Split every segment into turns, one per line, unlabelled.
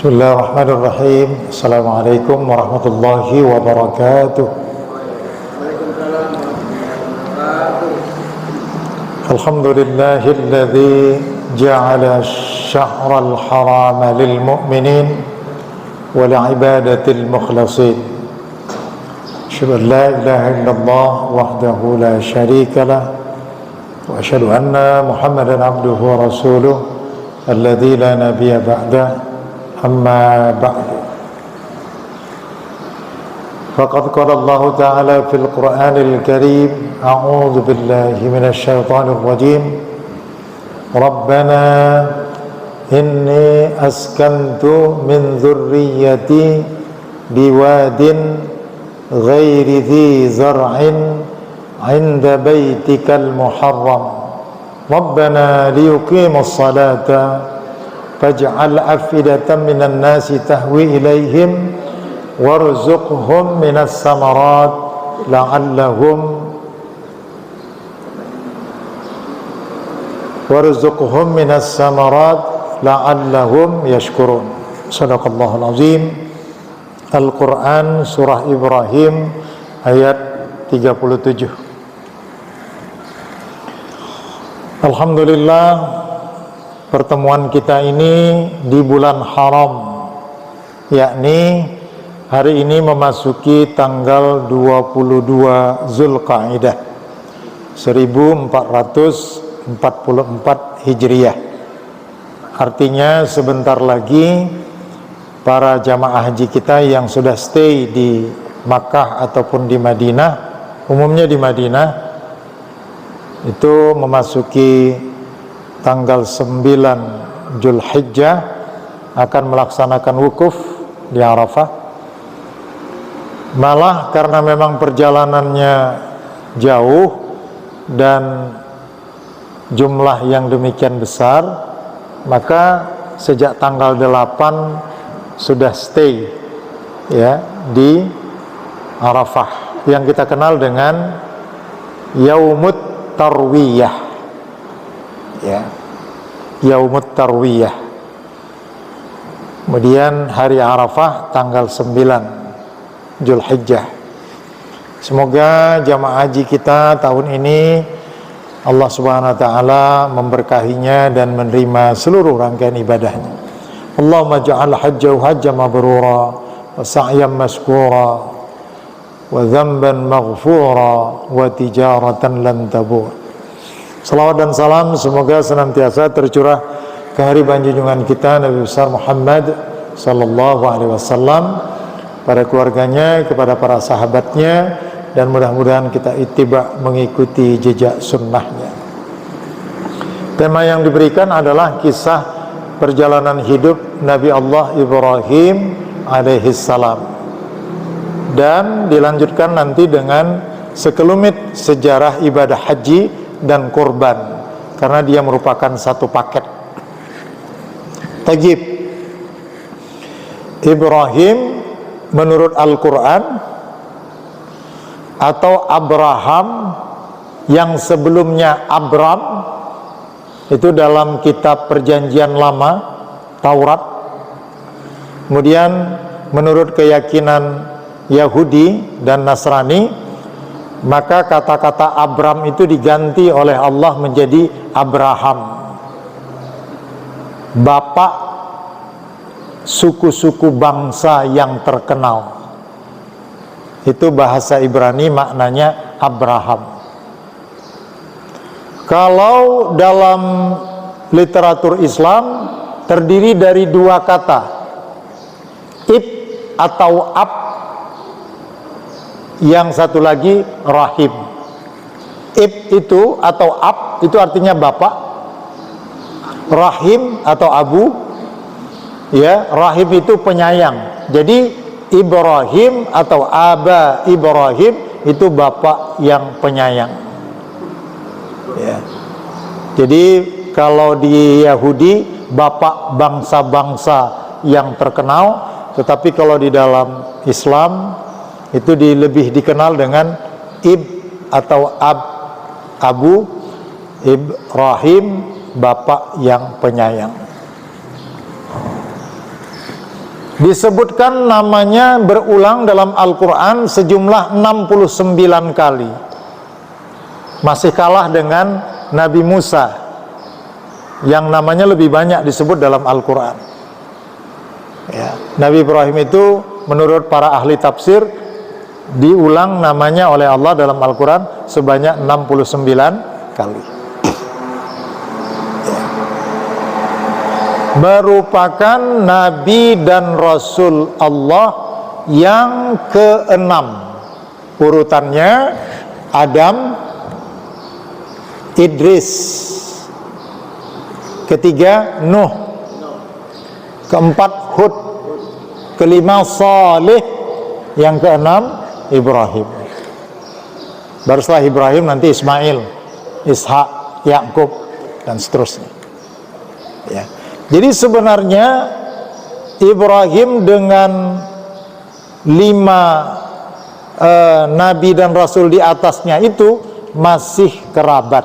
Bismillahirrahmanirrahim. Assalamualaikum warahmatullahi wabarakatuh. Alhamdulillahilladzi ja'ala asy-syahral harama lil mu'minin wa li'ibadatil mukhlasin. Asyhadu an la ilaha illallah wahdahu la syarika lah wa asyhadu anna Muhammadan abduhu wa rasuluh alladzi la nabiyya ba'dahu. أما بعد فقد قال الله تعالى في القرآن الكريم أعوذ بالله من الشيطان الرجيم ربنا إني أسكنت من ذريتي بواد غير ذي زرع عند بيتك المحرم ربنا ليقيموا الصلاة فاجعل أفئدة من الناس تهوي إليهم وارزقهم من الثمرات لعلهم يشكرون. Sadaqallahul azim. Al-Quran surah Ibrahim ayat 37. Alhamdulillah, pertemuan kita ini di bulan haram, yakni hari ini memasuki tanggal 22 Zulqa'dah 1444 Hijriah. Artinya sebentar lagi para jamaah haji kita yang sudah stay di Makkah ataupun di Madinah, umumnya di Madinah, itu memasuki tanggal 9 Zulhijjah akan melaksanakan wukuf di Arafah. Malah karena memang perjalanannya jauh dan jumlah yang demikian besar, maka sejak tanggal 8 sudah stay ya di Arafah yang kita kenal dengan Yaumut Tarwiyah. Ya, Yaumut Tarwiyah. Kemudian hari Arafah tanggal 9 Zulhijjah. Semoga jamaah haji kita tahun ini Allah Subhanahu wa taala memberkahinya dan menerima seluruh rangkaian ibadahnya. Allahumma ja'al hajjahu hajjan mabrura wa sa'yan maskura wa dhanban maghfura wa tijaratan lan tabur. Salawat dan salam semoga senantiasa tercurah ke hariban junjungan kita Nabi besar Muhammad sallallahu alaihi wasallam, pada keluarganya, kepada para sahabatnya, dan mudah-mudahan kita ittiba mengikuti jejak sunnahnya. Tema yang diberikan adalah kisah perjalanan hidup Nabi Allah Ibrahim alaihi salam, dan dilanjutkan nanti dengan sekelumit sejarah ibadah haji dan kurban, karena dia merupakan satu paket. Tajib. Ibrahim menurut Al-Quran atau Abraham yang sebelumnya Abram, itu dalam kitab perjanjian lama Taurat. Kemudian menurut keyakinan Yahudi dan Nasrani, maka kata-kata Abram itu diganti oleh Allah menjadi Abraham, bapak suku-suku bangsa yang terkenal. Itu bahasa Ibrani maknanya Abraham. Kalau dalam literatur Islam terdiri dari dua kata, ib atau ab, yang satu lagi rahim. Ib itu atau ab itu artinya bapak, rahim atau abu, ya, rahim itu penyayang. Jadi Ibrahim atau aba Ibrahim itu bapak yang penyayang, ya. Jadi kalau di Yahudi bapak bangsa-bangsa yang terkenal, tetapi kalau di dalam Islam itu lebih dikenal dengan atau abu Ibrahim, bapak yang penyayang. Disebutkan namanya berulang dalam Al-Quran sejumlah 69 kali. Masih kalah dengan Nabi Musa yang namanya lebih banyak disebut dalam Al-Quran, ya. Nabi Ibrahim itu menurut para ahli tafsir diulang namanya oleh Allah dalam Al-Quran sebanyak 69 kali. Merupakan Nabi dan Rasul Allah yang keenam. Urutannya Adam, Idris, ketiga Nuh, keempat Hud, kelima Saleh, yang keenam Ibrahim. Baru setelah Ibrahim nanti Ismail, Ishak, Yakub, dan seterusnya, ya. Jadi sebenarnya Ibrahim dengan 5 Nabi dan Rasul di atasnya itu masih kerabat,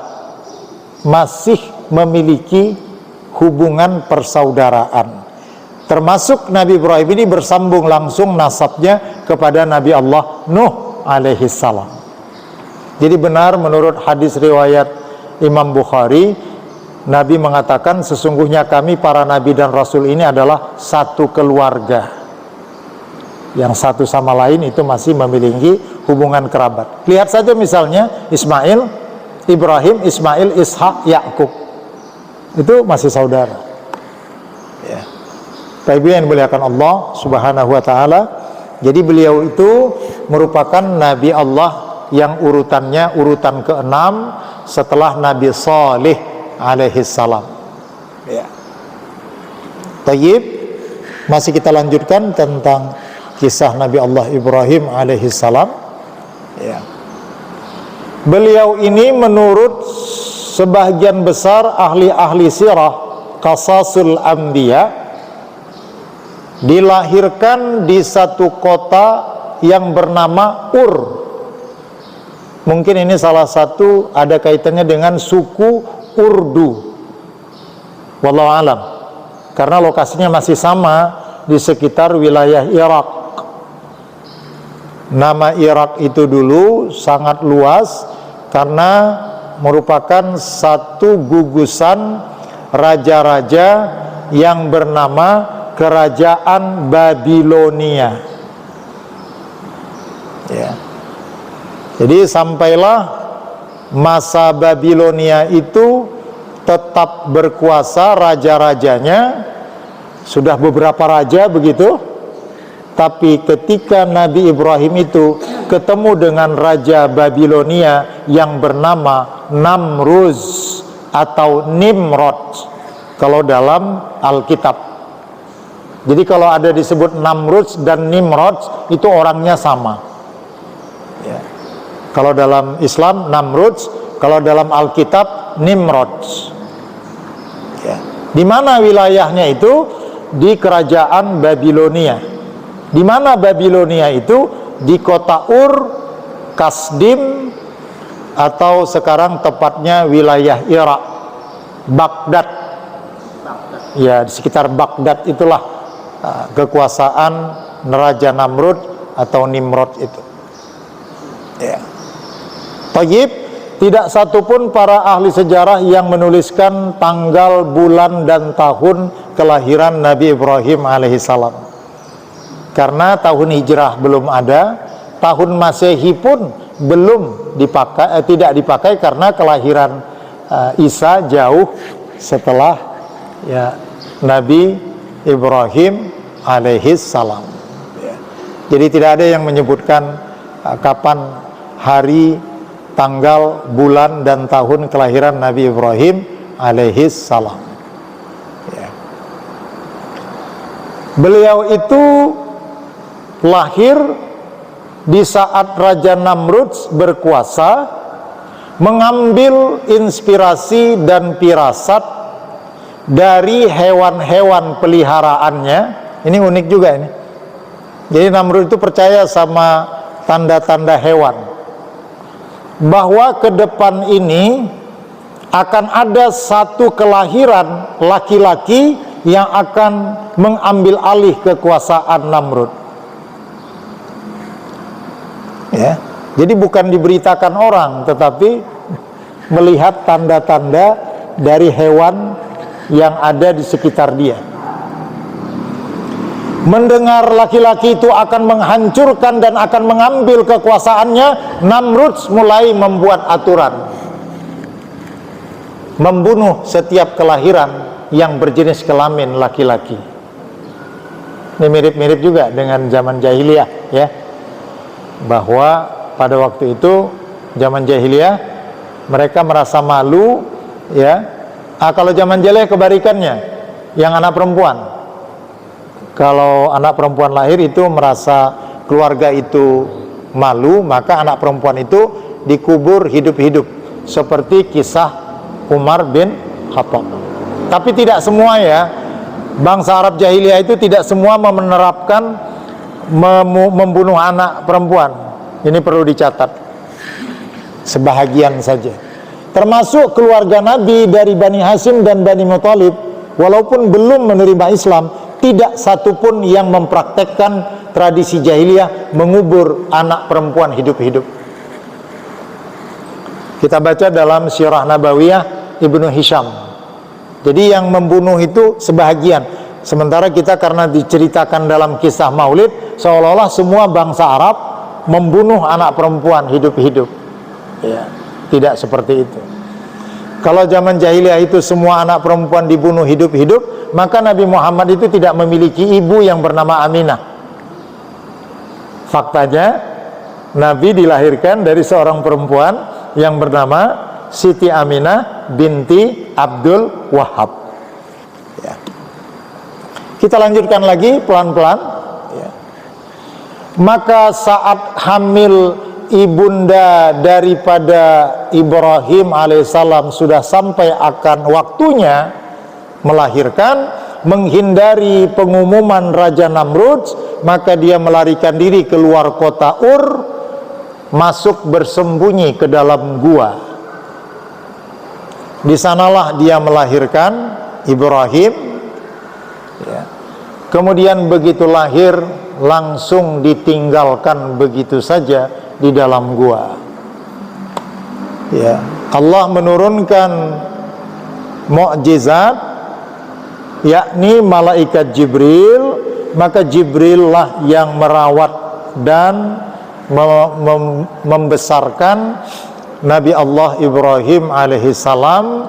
masih memiliki hubungan persaudaraan. Termasuk Nabi Ibrahim ini bersambung langsung nasabnya kepada Nabi Allah Nuh alaihi salam. Jadi benar menurut hadis riwayat Imam Bukhari, Nabi mengatakan sesungguhnya kami para Nabi dan Rasul ini adalah satu keluarga, yang satu sama lain itu masih memiliki hubungan kerabat. Lihat saja misalnya Ismail, Ibrahim, Ismail, Ishak, Yakub, itu masih saudara, ya. Bapak yang dimuliakan Allah Subhanahu wa ta'ala. Jadi beliau itu merupakan Nabi Allah yang urutannya urutan ke-6 setelah Nabi Saleh alaihi salam, ya. Tayyib, masih kita lanjutkan tentang kisah Nabi Allah Ibrahim alaihi salam, ya. Beliau ini menurut sebagian besar ahli-ahli sirah, qasasul anbiya, dilahirkan di satu kota yang bernama Ur. Mungkin ini salah satu ada kaitannya dengan suku Urdu, wallahu alam, karena lokasinya masih sama di sekitar wilayah Irak. Nama Irak itu dulu sangat luas karena merupakan satu gugusan raja-raja yang bernama Kerajaan Babilonia, ya. Jadi sampailah masa Babilonia itu tetap berkuasa raja-rajanya, sudah beberapa raja begitu. Tapi ketika Nabi Ibrahim itu ketemu dengan raja Babilonia yang bernama Namruz atau Nimrod kalau dalam Alkitab. Jadi kalau ada disebut Namruz dan Nimrod itu orangnya sama, ya. Kalau dalam Islam Namrud, kalau dalam Alkitab Nimrod, ya. Di mana wilayahnya itu? Di kerajaan Babilonia. Di mana Babilonia itu? Di kota Ur, Kasdim, atau sekarang tepatnya wilayah Irak, Baghdad. Ya, di sekitar Baghdad itulah kekuasaan Raja Namrud atau Nimrod itu, ya. Tayyib, tidak satupun para ahli sejarah yang menuliskan tanggal, bulan, dan tahun kelahiran Nabi Ibrahim alaihissalam. Karena tahun hijrah belum ada, tahun Masehi pun belum dipakai, tidak dipakai karena kelahiran Isa jauh setelah, ya, Nabi Ibrahim alaihissalam, ya. Jadi tidak ada yang menyebutkan kapan hari, tanggal, bulan, dan tahun kelahiran Nabi Ibrahim alaihissalam, Beliau itu lahir di saat Raja Namrud berkuasa, mengambil inspirasi dan firasat dari hewan-hewan peliharaannya. Ini unik juga ini. Jadi Namrud itu percaya sama tanda-tanda hewan, bahwa ke depan ini akan ada satu kelahiran laki-laki yang akan mengambil alih kekuasaan Namrud. Ya, jadi bukan diberitakan orang, tetapi melihat tanda-tanda dari hewan yang ada di sekitar dia. Mendengar laki-laki itu akan menghancurkan dan akan mengambil kekuasaannya, Namrud mulai membuat aturan, membunuh setiap kelahiran yang berjenis kelamin laki-laki. Ini mirip-mirip juga dengan zaman jahiliyah, ya, bahwa pada waktu itu zaman jahiliyah mereka merasa malu, ya. Kalau zaman jahiliyah kebalikannya, yang anak perempuan, kalau anak perempuan lahir itu merasa keluarga itu malu, maka anak perempuan itu dikubur hidup-hidup, seperti kisah Umar bin Khattab. Tapi tidak semua, ya, bangsa Arab jahiliyah itu tidak semua menerapkan membunuh anak perempuan. Ini perlu dicatat, sebahagian saja. Termasuk keluarga Nabi dari Bani Hashim dan Bani Muthalib, walaupun belum menerima Islam, tidak satupun yang mempraktekkan tradisi jahiliyah mengubur anak perempuan hidup-hidup. Kita baca dalam Sirah Nabawiyah Ibnu Hisham. Jadi yang membunuh itu sebahagian. Sementara kita karena diceritakan dalam kisah Maulid, seolah-olah semua bangsa Arab membunuh anak perempuan hidup-hidup. Ya, tidak seperti itu. Kalau zaman jahiliyah itu semua anak perempuan dibunuh hidup-hidup, maka Nabi Muhammad itu tidak memiliki ibu yang bernama Aminah. Faktanya, Nabi dilahirkan dari seorang perempuan yang bernama Siti Aminah binti Abdul Wahab. Ya. Kita lanjutkan lagi pelan-pelan. Ya. Maka saat hamil ibunda daripada Ibrahim alaihissalam sudah sampai akan waktunya melahirkan, menghindari pengumuman Raja Namrud, maka dia melarikan diri keluar kota Ur, masuk bersembunyi ke dalam gua. Di sanalah dia melahirkan Ibrahim, ya. Kemudian begitu lahir langsung ditinggalkan begitu saja di dalam gua, ya. Allah menurunkan mukjizat, yakni malaikat Jibril. Maka Jibril lah yang merawat dan membesarkan Nabi Allah Ibrahim alaihissalam,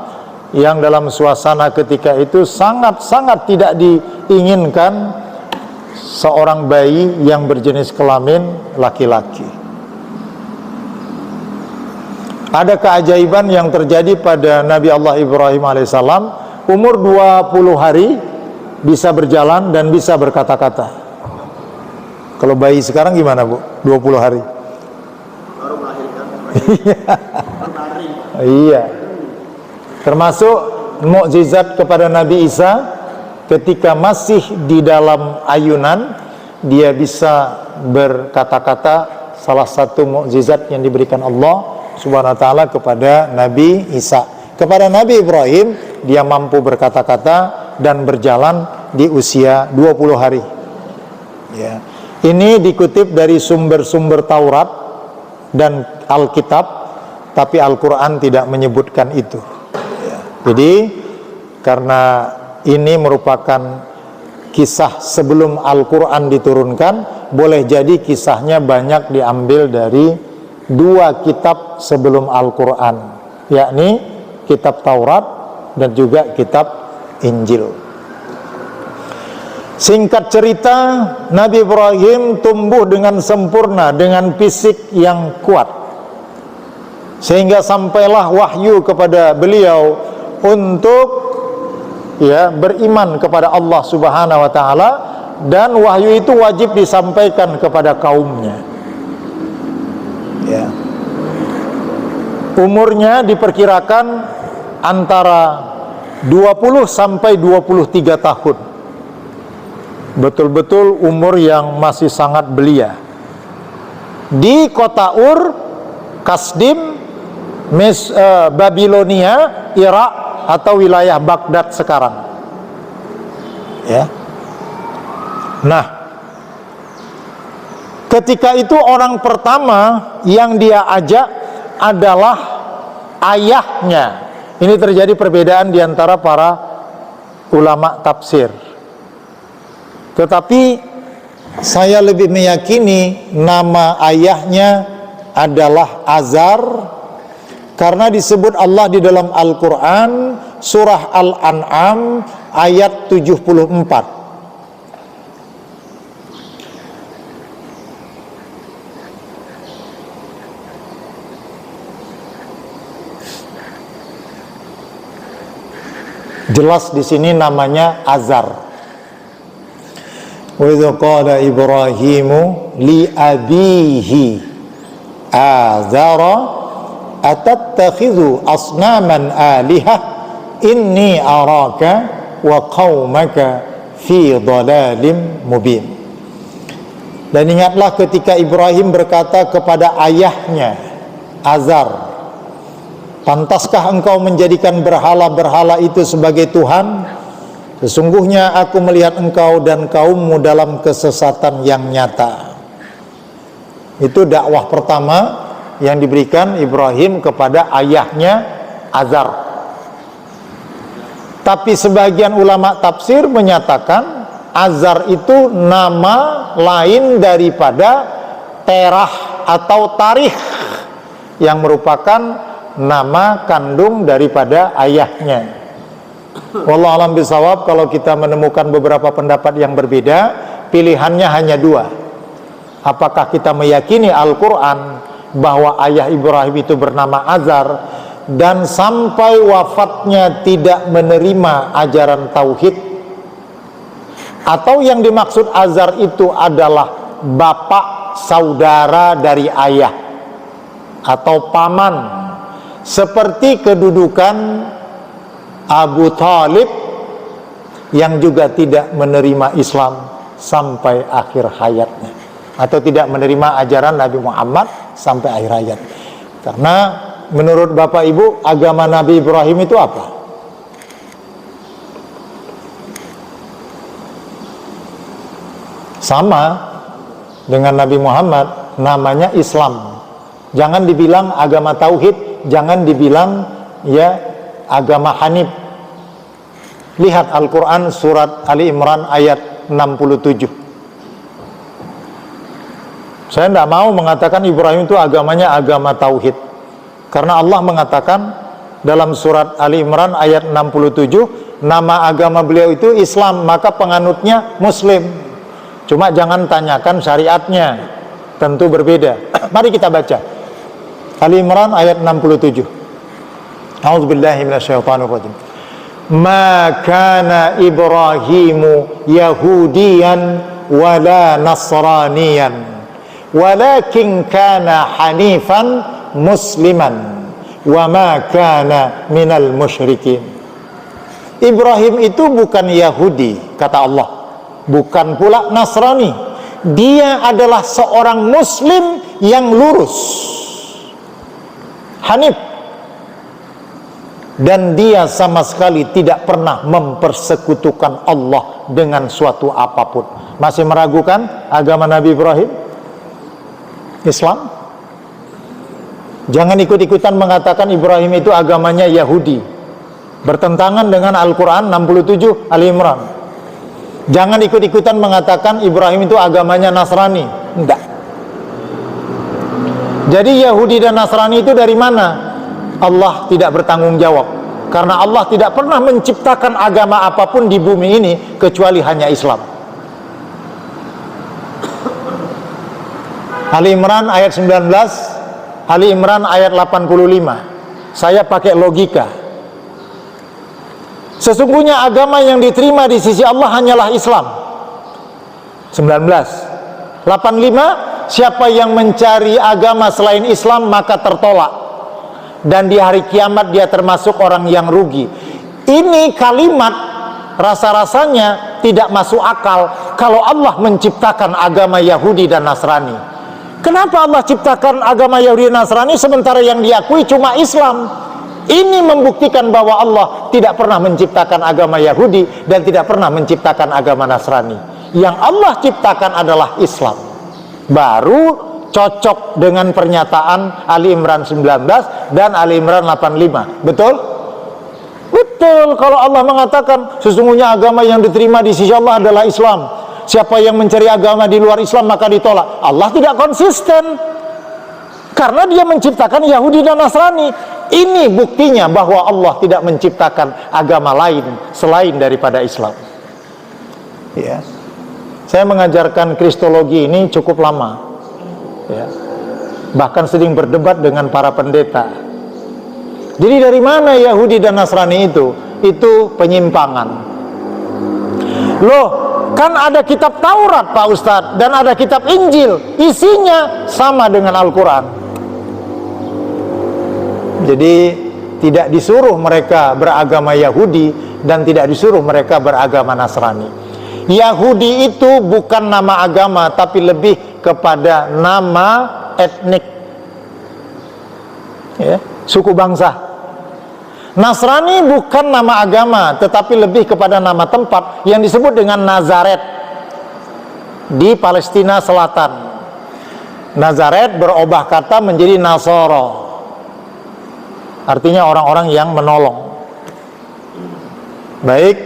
yang dalam suasana ketika itu sangat-sangat tidak diinginkan seorang bayi yang berjenis kelamin laki-laki. Ada keajaiban yang terjadi pada Nabi Allah Ibrahim alaihissalam. Umur 20 hari bisa berjalan dan bisa berkata-kata. Kalau bayi sekarang gimana, Bu? 20 hari baru melahirkan. Iya. Termasuk mukjizat kepada Nabi Isa, ketika masih di dalam ayunan dia bisa berkata-kata. Salah satu mukjizat yang diberikan Allah Subhanahu wa taala kepada Nabi Isa. Kepada Nabi Ibrahim dia mampu berkata-kata dan berjalan di usia 20 hari. Ya. Ini dikutip dari sumber-sumber Taurat dan Alkitab, tapi Al-Quran tidak menyebutkan itu. Ya. Jadi karena ini merupakan kisah sebelum Al-Quran diturunkan, boleh jadi kisahnya banyak diambil dari dua kitab sebelum Al-Quran, yakni kitab Taurat dan juga kitab Injil. Singkat cerita, Nabi Ibrahim tumbuh dengan sempurna, dengan fisik yang kuat, sehingga sampailah wahyu kepada beliau untuk beriman kepada Allah Subhanahu wa taala dan wahyu itu wajib disampaikan kepada kaumnya. Ya. Umurnya diperkirakan antara 20 sampai 23 tahun. Betul-betul umur yang masih sangat belia. Di kota Ur, Kasdim, Babilonia, Irak atau wilayah Baghdad sekarang. Ya. Nah, ketika itu orang pertama yang dia ajak adalah ayahnya. Ini terjadi perbedaan di antara para ulama tafsir. Tetapi saya lebih meyakini nama ayahnya adalah Azar, karena disebut Allah di dalam Al-Quran surah Al-An'am ayat 74. Jelas di sini namanya Azar. Wa idza qala Ibrahimu li abihi azara atattakhidhu asnaman alihah inni araka wa qaumaka fi dhalalim mubin. Dan ingatlah ketika Ibrahim berkata kepada ayahnya Azar, pantaskah engkau menjadikan berhala-berhala itu sebagai Tuhan? Sesungguhnya aku melihat engkau dan kaummu dalam kesesatan yang nyata. Itu dakwah pertama yang diberikan Ibrahim kepada ayahnya Azar. Tapi sebagian ulama tafsir menyatakan Azar itu nama lain daripada Terah atau Tarikh, yang merupakan nama kandung daripada ayahnya. Wallahu a'lam bishawab. Kalau kita menemukan beberapa pendapat yang berbeda, pilihannya hanya dua. Apakah kita meyakini Al-Quran bahwa ayah Ibrahim itu bernama Azar dan sampai wafatnya tidak menerima ajaran tauhid, atau yang dimaksud Azar itu adalah bapak saudara dari ayah atau paman, seperti kedudukan Abu Thalib yang juga tidak menerima Islam sampai akhir hayatnya, atau tidak menerima ajaran Nabi Muhammad sampai akhir hayat. Karena menurut Bapak Ibu, agama Nabi Ibrahim itu apa? Sama dengan Nabi Muhammad, namanya Islam. Jangan dibilang agama tauhid, jangan dibilang ya agama Hanif. Lihat Al-Quran surat Ali Imran ayat 67. Saya tidak mau mengatakan Ibrahim itu agamanya agama tauhid, karena Allah mengatakan dalam surat Ali Imran ayat 67, nama agama beliau itu Islam, maka penganutnya Muslim. Cuma jangan tanyakan syariatnya, tentu berbeda. Mari kita baca Ali Imran ayat 67. A'udzubillahi minasyaitonir rajim. Ma kana Ibrahimu Yahudiyan wala Nasraniyan walakin kana hanifan musliman wa ma kana minal musyrikin. Ibrahim itu bukan Yahudi, kata Allah, bukan pula Nasrani. Dia adalah seorang muslim yang lurus, hanif, dan dia sama sekali tidak pernah mempersekutukan Allah dengan suatu apapun. Masih meragukan agama Nabi Ibrahim? Islam? Jangan ikut-ikutan mengatakan Ibrahim itu agamanya Yahudi, bertentangan dengan Al-Quran 67 Ali Imran. Jangan ikut-ikutan mengatakan Ibrahim itu agamanya Nasrani. Enggak. Jadi Yahudi dan Nasrani itu dari mana? Allah tidak bertanggung jawab, karena Allah tidak pernah menciptakan agama apapun di bumi ini kecuali hanya Islam. Ali Imran ayat 19, Ali Imran ayat 85. Saya pakai logika. Sesungguhnya agama yang diterima di sisi Allah hanyalah Islam. 85, siapa yang mencari agama selain Islam maka tertolak, dan di hari kiamat dia termasuk orang yang rugi. Ini kalimat rasa-rasanya tidak masuk akal kalau Allah menciptakan agama Yahudi dan Nasrani. Kenapa Allah ciptakan agama Yahudi dan Nasrani sementara yang diakui cuma Islam? Ini membuktikan bahwa Allah tidak pernah menciptakan agama Yahudi dan tidak pernah menciptakan agama Nasrani. Yang Allah ciptakan adalah Islam. Baru cocok dengan pernyataan Ali Imran 19 dan Ali Imran 85. Betul? Betul. Kalau Allah mengatakan sesungguhnya agama yang diterima di sisi Allah adalah Islam, siapa yang mencari agama di luar Islam maka ditolak. Allah tidak konsisten karena dia menciptakan Yahudi dan Nasrani. Ini buktinya bahwa Allah tidak menciptakan agama lain selain daripada Islam. Ya. Saya mengajarkan Kristologi ini cukup lama, ya. Bahkan sering berdebat dengan para pendeta. Jadi dari mana Yahudi dan Nasrani itu? Itu penyimpangan. Loh, kan ada kitab Taurat Pak Ustadz, dan ada kitab Injil, isinya sama dengan Al-Quran. Jadi tidak disuruh mereka beragama Yahudi dan tidak disuruh mereka beragama Nasrani. Yahudi itu bukan nama agama, tapi lebih kepada nama etnik, ya, suku bangsa. Nasrani bukan nama agama, tetapi lebih kepada nama tempat yang disebut dengan Nazaret di Palestina Selatan. Nazaret berubah kata menjadi Nasoro, artinya orang-orang yang menolong. Baik,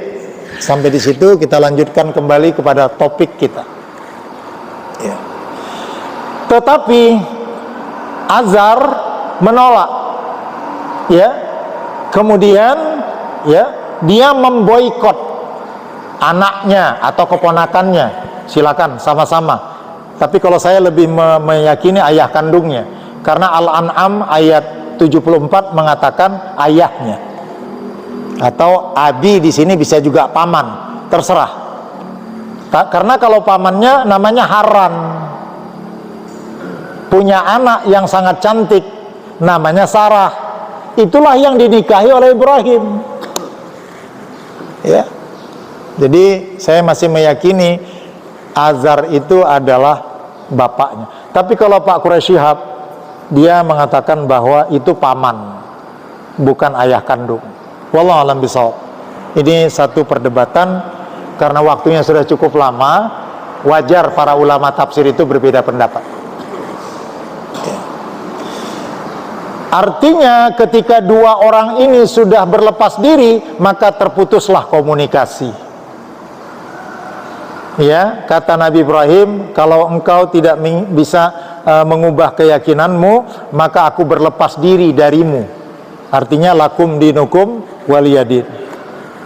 sampai di situ kita lanjutkan kembali kepada topik kita. Ya. Tetapi Azar menolak, ya. Kemudian, ya, dia memboikot anaknya atau keponakannya. Silakan sama-sama. Tapi kalau saya lebih meyakini ayah kandungnya, karena Al-An'am ayat 74 mengatakan ayahnya, atau abi di sini bisa juga paman, terserah. Karena kalau pamannya namanya Haran, punya anak yang sangat cantik namanya Sarah, itulah yang dinikahi oleh Ibrahim. Ya, jadi saya masih meyakini Azar itu adalah bapaknya. Tapi kalau Pak Quraisy Shihab, dia mengatakan bahwa itu paman, bukan ayah kandung. Wallahu a'lam bishawab. Ini satu perdebatan, karena waktunya sudah cukup lama, wajar para ulama tafsir itu berbeda pendapat. Artinya ketika dua orang ini sudah berlepas diri, maka terputuslah komunikasi. Ya, kata Nabi Ibrahim, kalau engkau tidak bisa mengubah keyakinanmu, maka aku berlepas diri darimu. Artinya lakum dinukum waliyadin.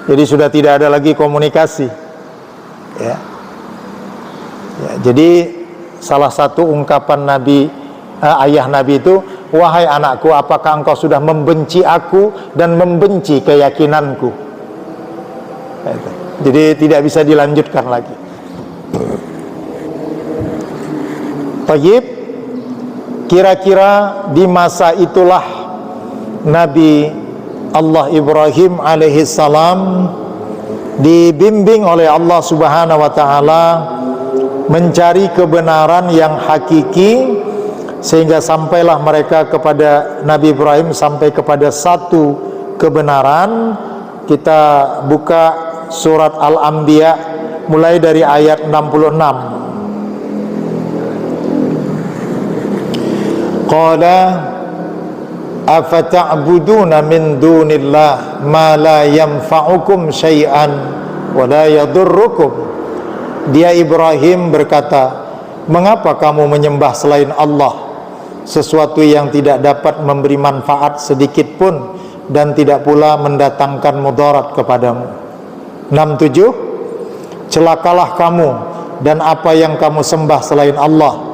Jadi sudah tidak ada lagi komunikasi. Ya. Ya, jadi salah satu ungkapan Nabi, ayah Nabi itu, wahai anakku, apakah engkau sudah membenci aku dan membenci keyakinanku? Jadi tidak bisa dilanjutkan lagi. Tayyib, kira-kira di masa itulah Nabi Allah Ibrahim alaihissalam dibimbing oleh Allah Subhanahu wa ta'ala mencari kebenaran yang hakiki, sehingga sampailah mereka kepada Nabi Ibrahim sampai kepada satu kebenaran. Kita buka surat Al-Anbiya mulai dari ayat 66. Qala afata'buduna min dunillah ma la yanfa'ukum syai'an wa la yadurrukum. Dia Ibrahim berkata, mengapa kamu menyembah selain Allah sesuatu yang tidak dapat memberi manfaat sedikit pun dan tidak pula mendatangkan mudarat kepadamu? 67. Celakalah kamu dan apa yang kamu sembah selain Allah.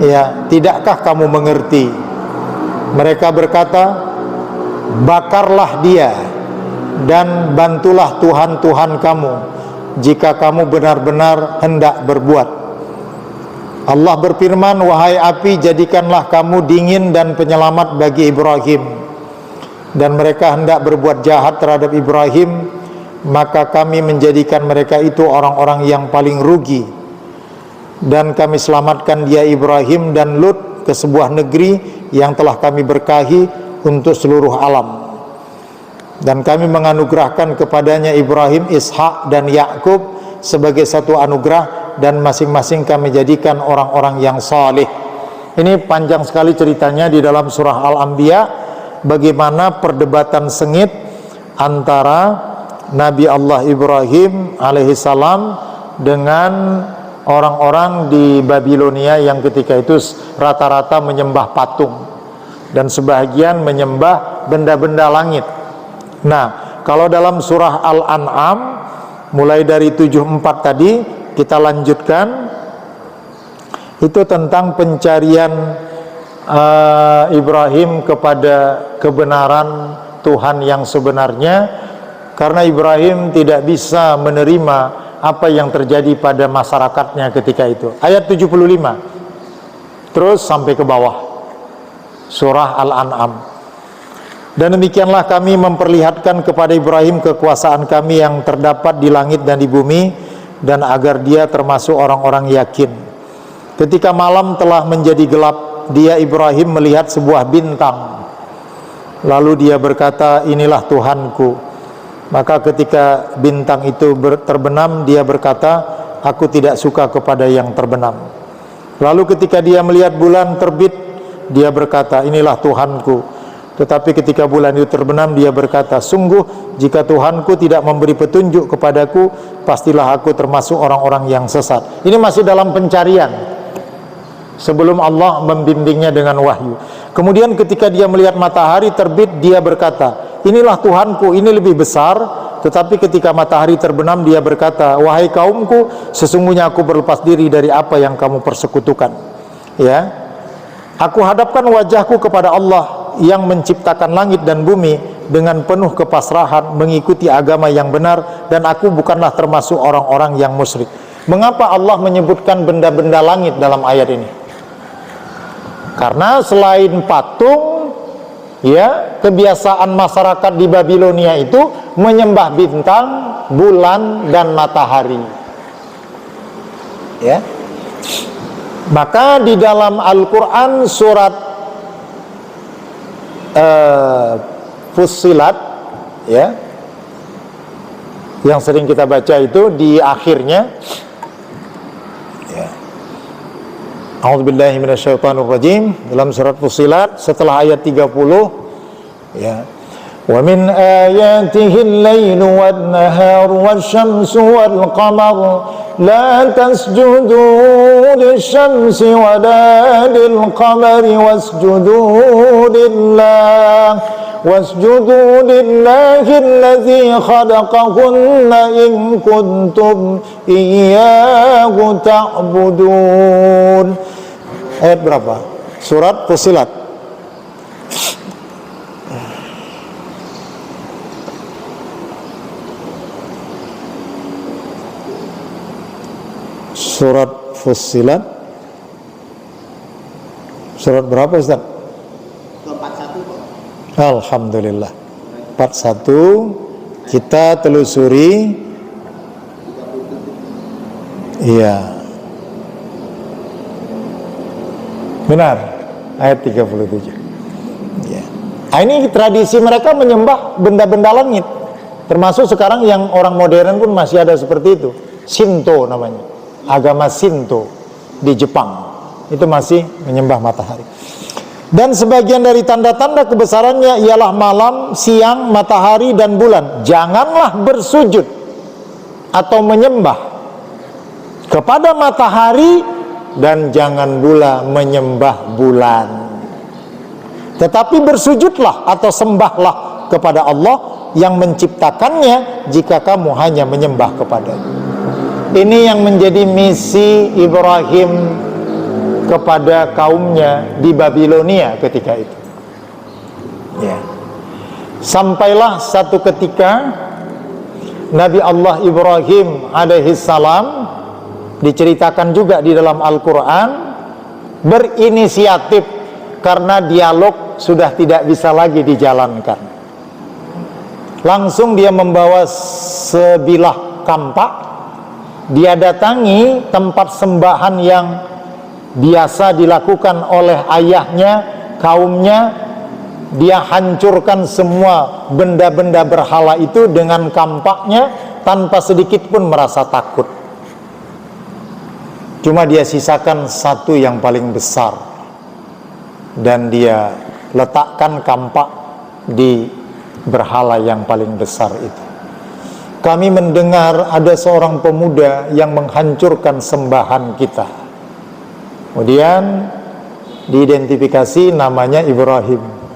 Ya, tidakkah kamu mengerti? Mereka berkata, bakarlah dia dan bantulah Tuhan-Tuhan kamu jika kamu benar-benar hendak berbuat. Allah berfirman, wahai api, jadikanlah kamu dingin dan penyelamat bagi Ibrahim. Dan mereka hendak berbuat jahat terhadap Ibrahim, maka kami menjadikan mereka itu orang-orang yang paling rugi. Dan kami selamatkan dia Ibrahim dan Lut ke sebuah negeri yang telah kami berkahi untuk seluruh alam. Dan kami menganugerahkan kepadanya Ibrahim, Ishak dan Yakub sebagai satu anugerah, dan masing-masing kami jadikan orang-orang yang saleh. Ini panjang sekali ceritanya di dalam surah Al-Anbiya, bagaimana perdebatan sengit antara Nabi Allah Ibrahim alaihissalam dengan orang-orang di Babilonia yang ketika itu rata-rata menyembah patung dan sebagian menyembah benda-benda langit. Nah, kalau dalam surah Al-An'am mulai dari 74 tadi kita lanjutkan, itu tentang pencarian Ibrahim kepada kebenaran Tuhan yang sebenarnya, karena Ibrahim tidak bisa menerima apa yang terjadi pada masyarakatnya ketika itu. Ayat 75 terus sampai ke bawah surah Al-An'am. Dan demikianlah kami memperlihatkan kepada Ibrahim kekuasaan kami yang terdapat di langit dan di bumi, dan agar dia termasuk orang-orang yakin. Ketika malam telah menjadi gelap, dia Ibrahim melihat sebuah bintang. Lalu dia berkata, inilah Tuhanku. Maka ketika bintang itu terbenam, dia berkata, aku tidak suka kepada yang terbenam. Lalu ketika dia melihat bulan terbit, dia berkata, inilah Tuhanku. Tetapi ketika bulan itu terbenam, dia berkata, sungguh jika Tuhanku tidak memberi petunjuk kepadaku, pastilah aku termasuk orang-orang yang sesat. Ini masih dalam pencarian sebelum Allah membimbingnya dengan wahyu. Kemudian ketika dia melihat matahari terbit, dia berkata, inilah Tuhanku, ini lebih besar. Tetapi ketika matahari terbenam, dia berkata, wahai kaumku, sesungguhnya aku berlepas diri dari apa yang kamu persekutukan. Ya, aku hadapkan wajahku kepada Allah yang menciptakan langit dan bumi dengan penuh kepasrahan, mengikuti agama yang benar, dan aku bukanlah termasuk orang-orang yang musyrik. Mengapa Allah menyebutkan benda-benda langit dalam ayat ini? Karena selain patung, ya, kebiasaan masyarakat di Babilonia itu menyembah bintang, bulan, dan matahari. Ya. Maka di dalam Al-Quran surat Fussilat, ya, yang sering kita baca itu di akhirnya, ya, A'udzubillahi minasyaitonirrajim, dalam surat Fussilat setelah ayat 30, ya, wa min ayatihi al-lailu wan-naharu wasyamsu wal-qamar la tasjudu lisyamsi wa la lil-qamari wasjudu lillahi alladhi khalaqahunna in kuntum iyyahu ta'budun. Ayat berapa? Surat Fussilat. Surat Fussilat. Surat berapa, Ustaz? 41. Alhamdulillah. 41. Kita telusuri. Iya. Benar. Ayat 37. Ya. Nah, ini tradisi mereka menyembah benda-benda langit. Termasuk sekarang yang orang modern pun masih ada seperti itu. Shinto namanya. Agama Shinto di Jepang itu masih menyembah matahari. Dan sebagian dari tanda-tanda kebesarannya ialah malam, siang, matahari, dan bulan. Janganlah bersujud atau menyembah kepada matahari, dan jangan pula menyembah bulan. Tetapi bersujudlah atau sembahlah kepada Allah yang menciptakannya jika kamu hanya menyembah kepadanya. Ini yang menjadi misi Ibrahim kepada kaumnya di Babilonia ketika itu. Ya. Sampailah satu ketika Nabi Allah Ibrahim alaihissalam diceritakan juga di dalam Al-Quran, berinisiatif karena dialog sudah tidak bisa lagi dijalankan. Langsung dia membawa sebilah kampak, dia datangi tempat sembahan yang biasa dilakukan oleh ayahnya, kaumnya. Dia hancurkan semua benda-benda berhala itu dengan kampaknya tanpa sedikit pun merasa takut. Cuma dia sisakan satu yang paling besar, dan dia letakkan kampak di berhala yang paling besar itu. Kami mendengar ada seorang pemuda yang menghancurkan sembahan kita. Kemudian diidentifikasi namanya Ibrahim.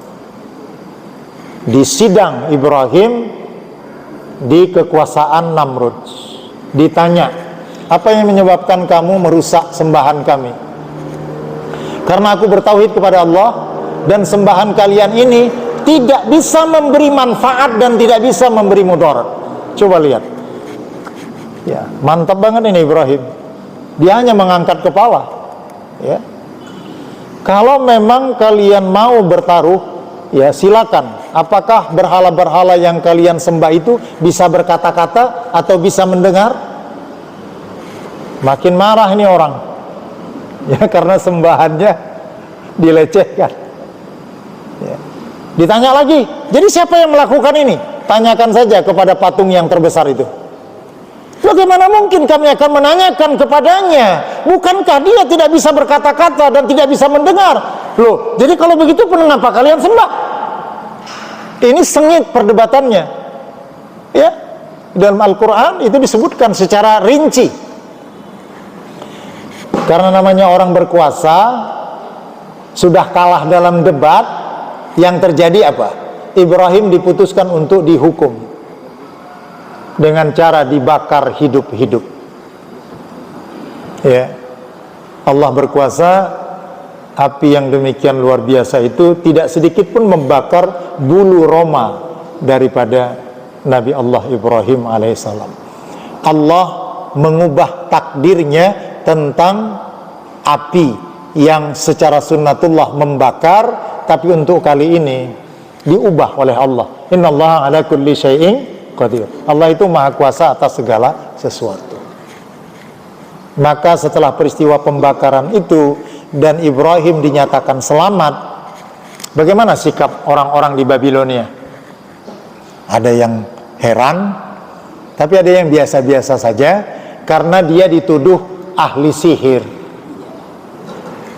Disidang Ibrahim di kekuasaan Namrud, ditanya, apa yang menyebabkan kamu merusak sembahan kami? Karena aku bertauhid kepada Allah, dan sembahan kalian ini tidak bisa memberi manfaat dan tidak bisa memberi mudarat. Coba lihat, ya, mantap banget ini Ibrahim. Dia hanya mengangkat kepala, ya. Kalau memang kalian mau bertaruh, ya silakan. Apakah berhala-berhala yang kalian sembah itu bisa berkata-kata atau bisa mendengar? Makin marah ini orang, ya, karena sembahannya dilecehkan, ya. Ditanya lagi, jadi siapa yang melakukan ini? Tanyakan saja kepada patung yang terbesar itu. Bagaimana mungkin kami akan menanyakan kepadanya? Bukankah dia tidak bisa berkata-kata dan tidak bisa mendengar? Loh, jadi kalau begitu mengapa kalian sembah? Ini sengit perdebatannya, ya. Dalam Al-Quran itu disebutkan secara rinci. Karena namanya orang berkuasa, sudah kalah dalam debat, yang terjadi apa? Ibrahim diputuskan untuk dihukum dengan cara dibakar hidup-hidup, ya. Allah berkuasa. Api yang demikian luar biasa itu tidak sedikit pun membakar bulu roma daripada Nabi Allah Ibrahim alaihissalam. Allah mengubah takdirnya tentang api yang secara sunnatullah membakar, tapi untuk kali ini diubah oleh Allah. Innallaha ala kulli syai'in qadir. Allah itu maha kuasa atas segala sesuatu. Maka setelah peristiwa pembakaran itu dan Ibrahim dinyatakan selamat, bagaimana sikap orang-orang di Babilonia? Ada yang heran, tapi ada yang biasa-biasa saja, karena dia dituduh ahli sihir.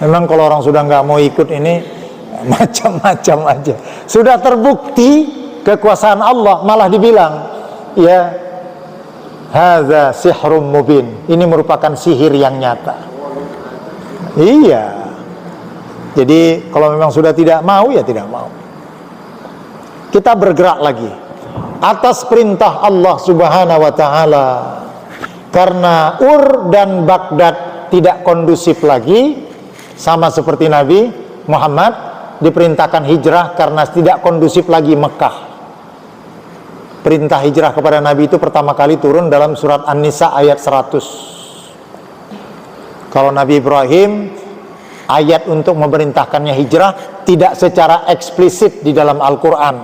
Memang kalau orang sudah nggak mau ikut ini, macam-macam aja. Sudah terbukti kekuasaan Allah, malah dibilang, ya, hadza sihrum mubin. Ini merupakan sihir yang nyata. Iya. Jadi kalau memang sudah tidak mau, ya tidak mau. Kita bergerak lagi atas perintah Allah Subhanahu wa taala. Karena Ur dan Baghdad tidak kondusif lagi, sama seperti Nabi Muhammad diperintahkan hijrah karena tidak kondusif lagi Mekah. Perintah hijrah kepada Nabi itu pertama kali turun dalam surat An-Nisa ayat 100. Kalau Nabi Ibrahim, ayat untuk memerintahkannya hijrah tidak secara eksplisit di dalam Al-Quran,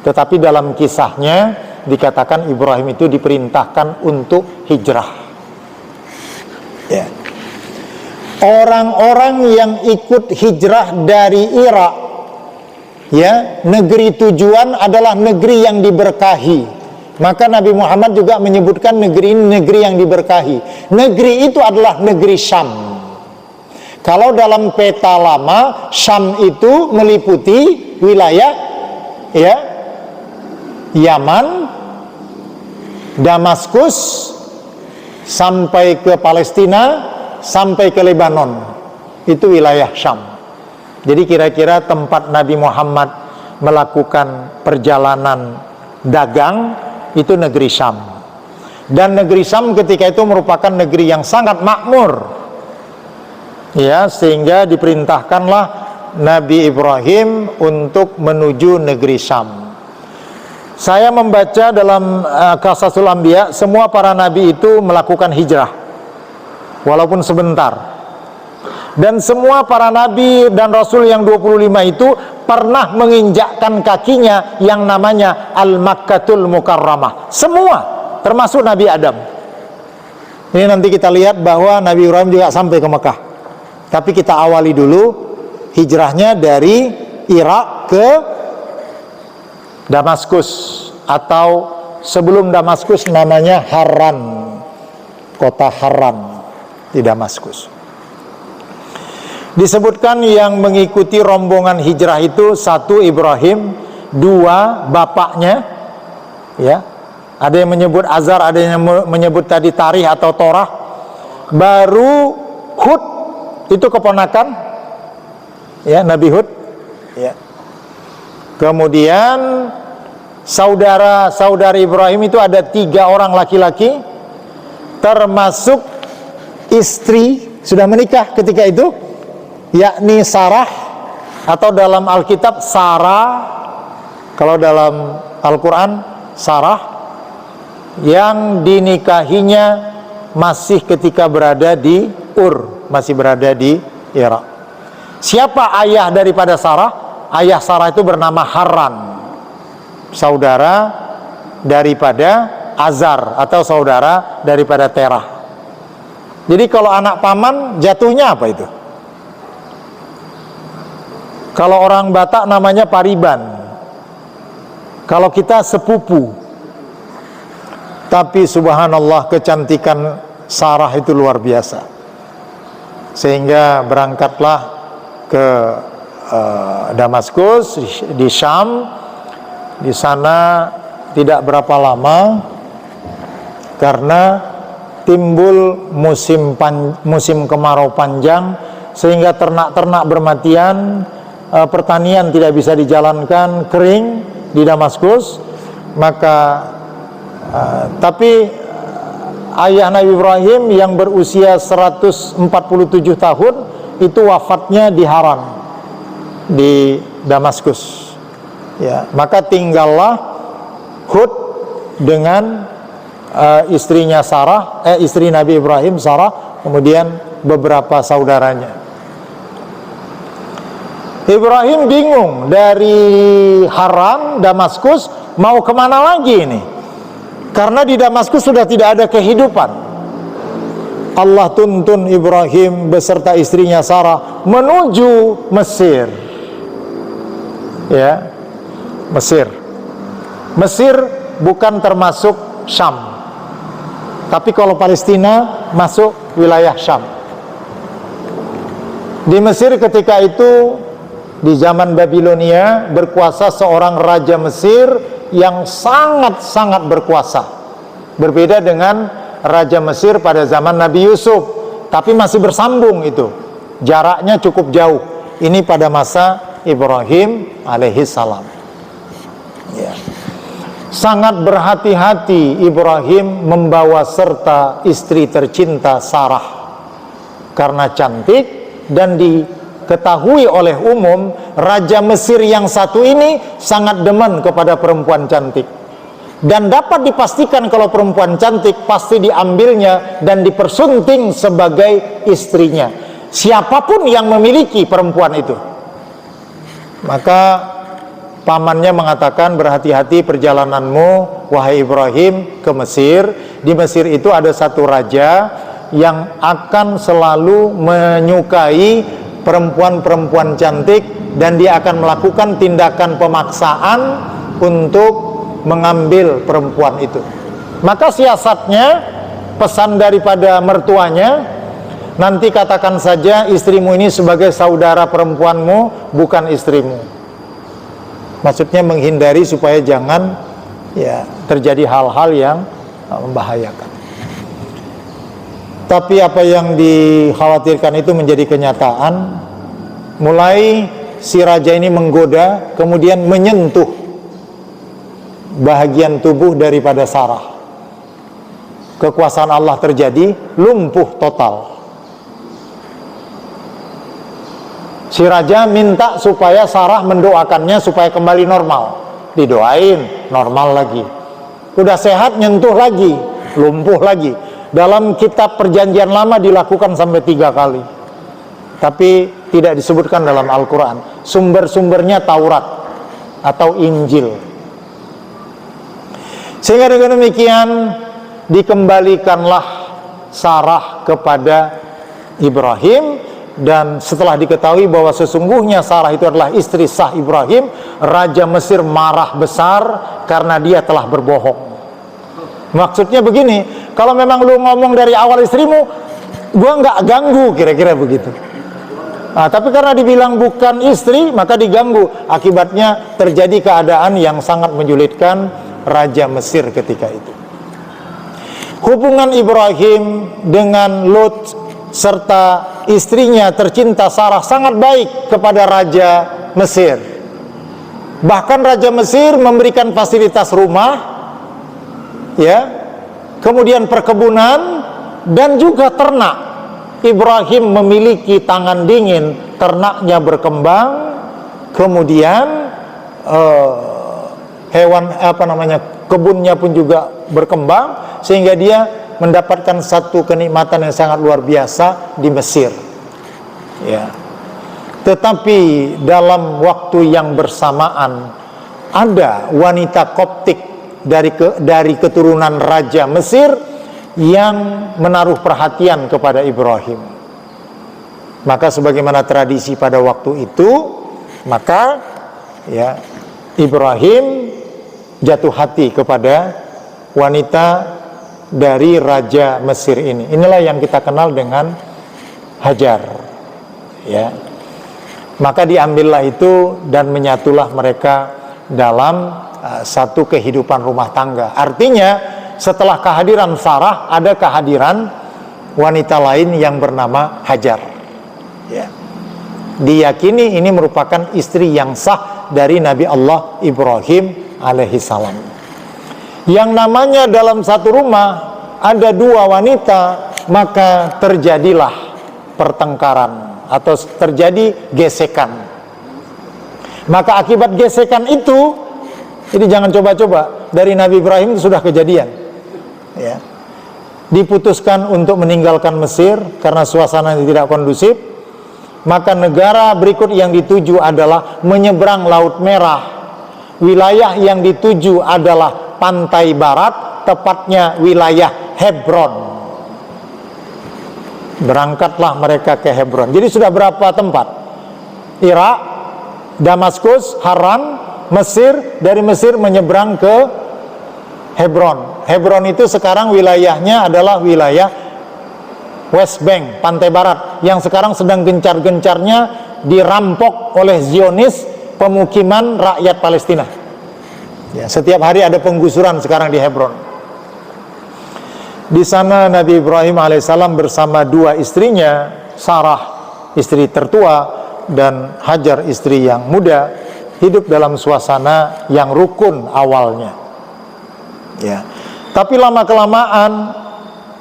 tetapi dalam kisahnya dikatakan Ibrahim itu diperintahkan untuk hijrah, ya. Orang-orang yang ikut hijrah dari Irak, ya, negeri tujuan adalah negeri yang diberkahi. Maka Nabi Muhammad juga menyebutkan negeri ini negeri yang diberkahi. Negeri itu adalah negeri Syam. Kalau dalam peta lama, Syam itu meliputi wilayah, ya, Yaman, Damaskus, sampai ke Palestina, sampai ke Lebanon. Itu wilayah Syam. Jadi kira-kira tempat Nabi Muhammad melakukan perjalanan dagang itu negeri Syam. Dan negeri Syam ketika itu merupakan negeri yang sangat makmur, ya, sehingga diperintahkanlah Nabi Ibrahim untuk menuju negeri Syam. Saya membaca dalam Qasasul Anbiya, semua para nabi itu melakukan hijrah. walaupun sebentar. Dan semua para nabi dan rasul yang 25 itu pernah menginjakkan kakinya yang namanya Al-Makkatul Mukarramah. Semua, termasuk Nabi Adam. Ini nanti kita lihat bahwa Nabi Ibrahim juga sampai ke Mekah. Tapi kita awali dulu hijrahnya dari Irak ke Damaskus, atau sebelum Damaskus namanya Harran, kota Harran di Damaskus. Disebutkan yang mengikuti rombongan hijrah itu, satu Ibrahim, dua bapaknya, ya. Ada yang menyebut Azar, ada yang menyebut tadi Tarih atau Torah. Baru Hud, itu keponakan, ya, Nabi Hud, ya. Kemudian saudara-saudari Ibrahim itu ada 3 orang laki-laki, termasuk istri sudah menikah ketika itu, yakni Sarah, atau dalam Alkitab Sarah, kalau dalam Al-Quran Sarah, yang dinikahinya masih ketika berada di Ur, masih berada di Irak. Siapa ayah daripada Sarah? Ayah Sarah itu bernama Harran, saudara daripada Azar, atau saudara daripada Terah. Jadi kalau anak paman jatuhnya apa itu? Kalau orang Batak namanya pariban, kalau kita sepupu. Tapi subhanallah, kecantikan Sarah itu luar biasa, sehingga berangkatlah ke Damaskus di Syam. Di sana tidak berapa lama, karena timbul musim kemarau panjang, sehingga ternak-ternak bermatian, pertanian tidak bisa dijalankan, kering di Damaskus. Maka tapi ayah Nabi Ibrahim yang berusia 147 tahun itu wafatnya di Haran, di Damaskus, ya. Maka tinggallah Hud dengan istrinya Sarah, istri Nabi Ibrahim, Sarah, kemudian beberapa saudaranya. Ibrahim bingung, dari Haran, Damaskus, mau kemana lagi ini? Karena di Damaskus sudah tidak ada kehidupan. Allah tuntun Ibrahim beserta istrinya Sarah menuju Mesir, ya, Mesir. Mesir bukan termasuk Syam, tapi kalau Palestina masuk wilayah Syam. Di Mesir ketika itu, di zaman Babilonia, berkuasa seorang raja Mesir yang sangat-sangat berkuasa. Berbeda dengan raja Mesir pada zaman Nabi Yusuf, tapi masih bersambung itu. Jaraknya cukup jauh. Ini pada masa Ibrahim alaihissalam. Ya. Sangat berhati-hati Ibrahim membawa serta istri tercinta Sarah, karena cantik, dan diketahui oleh umum raja Mesir yang satu ini sangat demen kepada perempuan cantik, dan dapat dipastikan kalau perempuan cantik pasti diambilnya dan dipersunting sebagai istrinya, siapapun yang memiliki perempuan itu. Maka pamannya mengatakan, berhati-hati perjalananmu wahai Ibrahim ke Mesir. Di Mesir itu ada satu raja yang akan selalu menyukai perempuan-perempuan cantik, dan dia akan melakukan tindakan pemaksaan untuk mengambil perempuan itu. Maka siasatnya, pesan daripada mertuanya, nanti katakan saja istrimu ini sebagai saudara perempuanmu, bukan istrimu. Maksudnya menghindari supaya jangan, ya, terjadi hal-hal yang membahayakan. Tapi apa yang dikhawatirkan itu menjadi kenyataan. Mulai si raja ini menggoda, kemudian menyentuh bahagian tubuh daripada Sarah. Kekuasaan Allah terjadi, lumpuh total. Si raja minta supaya Sarah mendoakannya supaya kembali normal. Didoain, normal lagi. Udah sehat, nyentuh lagi, lumpuh lagi. Dalam kitab perjanjian lama dilakukan sampai 3 kali, tapi tidak disebutkan dalam Al-Quran. Sumber-sumbernya Taurat atau Injil. Sehingga dengan demikian dikembalikanlah Sarah kepada Ibrahim. Dan setelah diketahui bahwa sesungguhnya Sarah itu adalah istri sah Ibrahim, Raja Mesir marah besar karena dia telah berbohong. Maksudnya begini, kalau memang lu ngomong dari awal istrimu, gua nggak ganggu, kira-kira begitu. Nah, tapi karena dibilang bukan istri, maka diganggu. Akibatnya terjadi keadaan yang sangat menyulitkan Raja Mesir ketika itu. Hubungan Ibrahim dengan Lut serta istrinya tercinta Sarah sangat baik kepada Raja Mesir. Bahkan Raja Mesir memberikan fasilitas rumah, ya, kemudian perkebunan dan juga ternak. Ibrahim memiliki tangan dingin, ternaknya berkembang, kemudian kebunnya pun juga berkembang, sehingga dia mendapatkan satu kenikmatan yang sangat luar biasa di Mesir, ya. Tetapi dalam waktu yang bersamaan ada wanita Koptik dari keturunan Raja Mesir yang menaruh perhatian kepada Ibrahim. Maka sebagaimana tradisi pada waktu itu, maka ya, Ibrahim jatuh hati kepada wanita dari Raja Mesir ini. Inilah yang kita kenal dengan Hajar, ya. Maka diambillah itu dan menyatulah mereka dalam satu kehidupan rumah tangga. Artinya setelah kehadiran Sarah ada kehadiran wanita lain yang bernama Hajar, ya. Diyakini ini merupakan istri yang sah dari Nabi Allah Ibrahim alaihissalam. Yang namanya dalam satu rumah ada 2 wanita, maka terjadilah pertengkaran atau terjadi gesekan. Maka akibat gesekan itu, ini jangan coba-coba, dari Nabi Ibrahim itu sudah kejadian, ya. Diputuskan untuk meninggalkan Mesir karena suasana tidak kondusif. Maka negara berikut yang dituju adalah menyeberang Laut Merah. Wilayah yang dituju adalah pantai barat, tepatnya wilayah Hebron. Berangkatlah mereka ke Hebron. Jadi sudah berapa tempat? Irak, Damaskus, Haran, Mesir. Dari Mesir menyeberang ke Hebron. Hebron itu sekarang wilayahnya adalah wilayah West Bank, pantai barat, yang sekarang sedang gencar-gencarnya dirampok oleh Zionis, pemukiman rakyat Palestina. Ya, setiap hari ada penggusuran sekarang di Hebron. Di sana Nabi Ibrahim alaihissalam bersama 2 istrinya, Sarah istri tertua dan Hajar istri yang muda, hidup dalam suasana yang rukun awalnya, ya. Tapi lama-kelamaan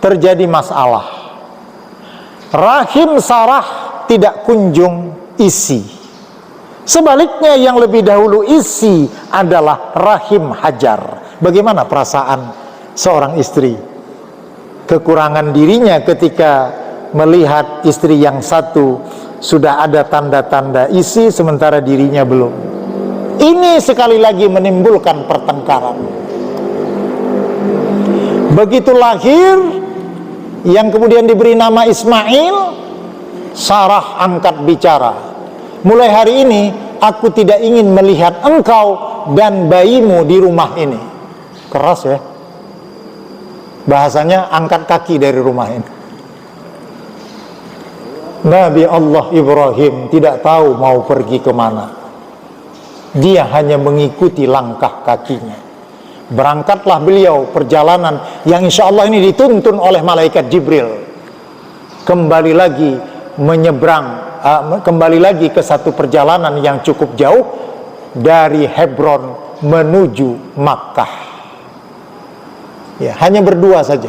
terjadi masalah. Rahim Sarah tidak kunjung isi. Sebaliknya yang lebih dahulu isi adalah rahim Hajar. Bagaimana perasaan seorang istri? Kekurangan dirinya ketika melihat istri yang satu sudah ada tanda-tanda isi, sementara dirinya belum. Ini sekali lagi menimbulkan pertengkaran. Begitu lahir, yang kemudian diberi nama Ismail, Sarah angkat bicara. Mulai hari ini aku tidak ingin melihat engkau dan bayimu di rumah ini. Keras ya. Bahasanya angkat kaki dari rumah ini. Nabi Allah Ibrahim tidak tahu mau pergi kemana. Dia hanya mengikuti langkah kakinya. Berangkatlah beliau perjalanan yang insya Allah ini dituntun oleh malaikat Jibril. Kembali lagi menyeberang, kembali lagi ke satu perjalanan yang cukup jauh dari Hebron menuju Makkah. Ya, hanya berdua saja.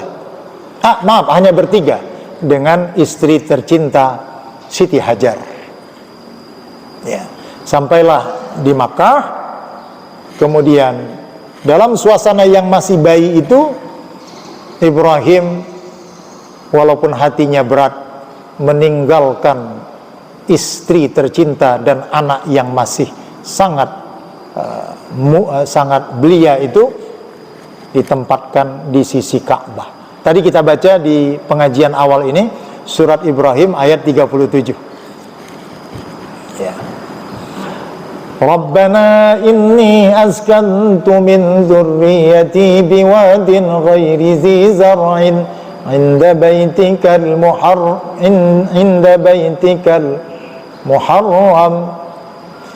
Hanya bertiga dengan istri tercinta Siti Hajar. Ya, sampailah di Makkah. Kemudian dalam suasana yang masih bayi itu, Ibrahim walaupun hatinya berat, meninggalkan istri tercinta dan anak yang masih sangat sangat belia itu, ditempatkan di sisi Ka'bah. Tadi kita baca di pengajian awal ini surat Ibrahim ayat 37. Ya. Rabbana inni askantu min dzurriyyati biwadin ghairi zi zar'in inda baitikal muharram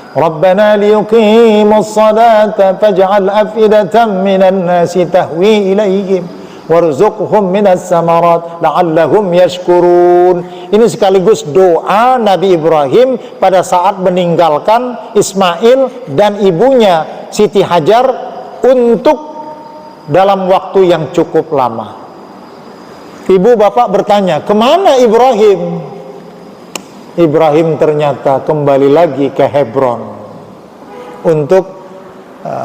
Rabbana liyuqimus salata faj'al afidatan minan nasi tahwi ilaihim warzuqhum minas samarat la'allahum yashkurun. Ini sekaligus doa Nabi Ibrahim pada saat meninggalkan Ismail dan ibunya Siti Hajar untuk dalam waktu yang cukup lama. Ibu bapak bertanya, kemana Ibrahim? Ibrahim ternyata kembali lagi ke Hebron untuk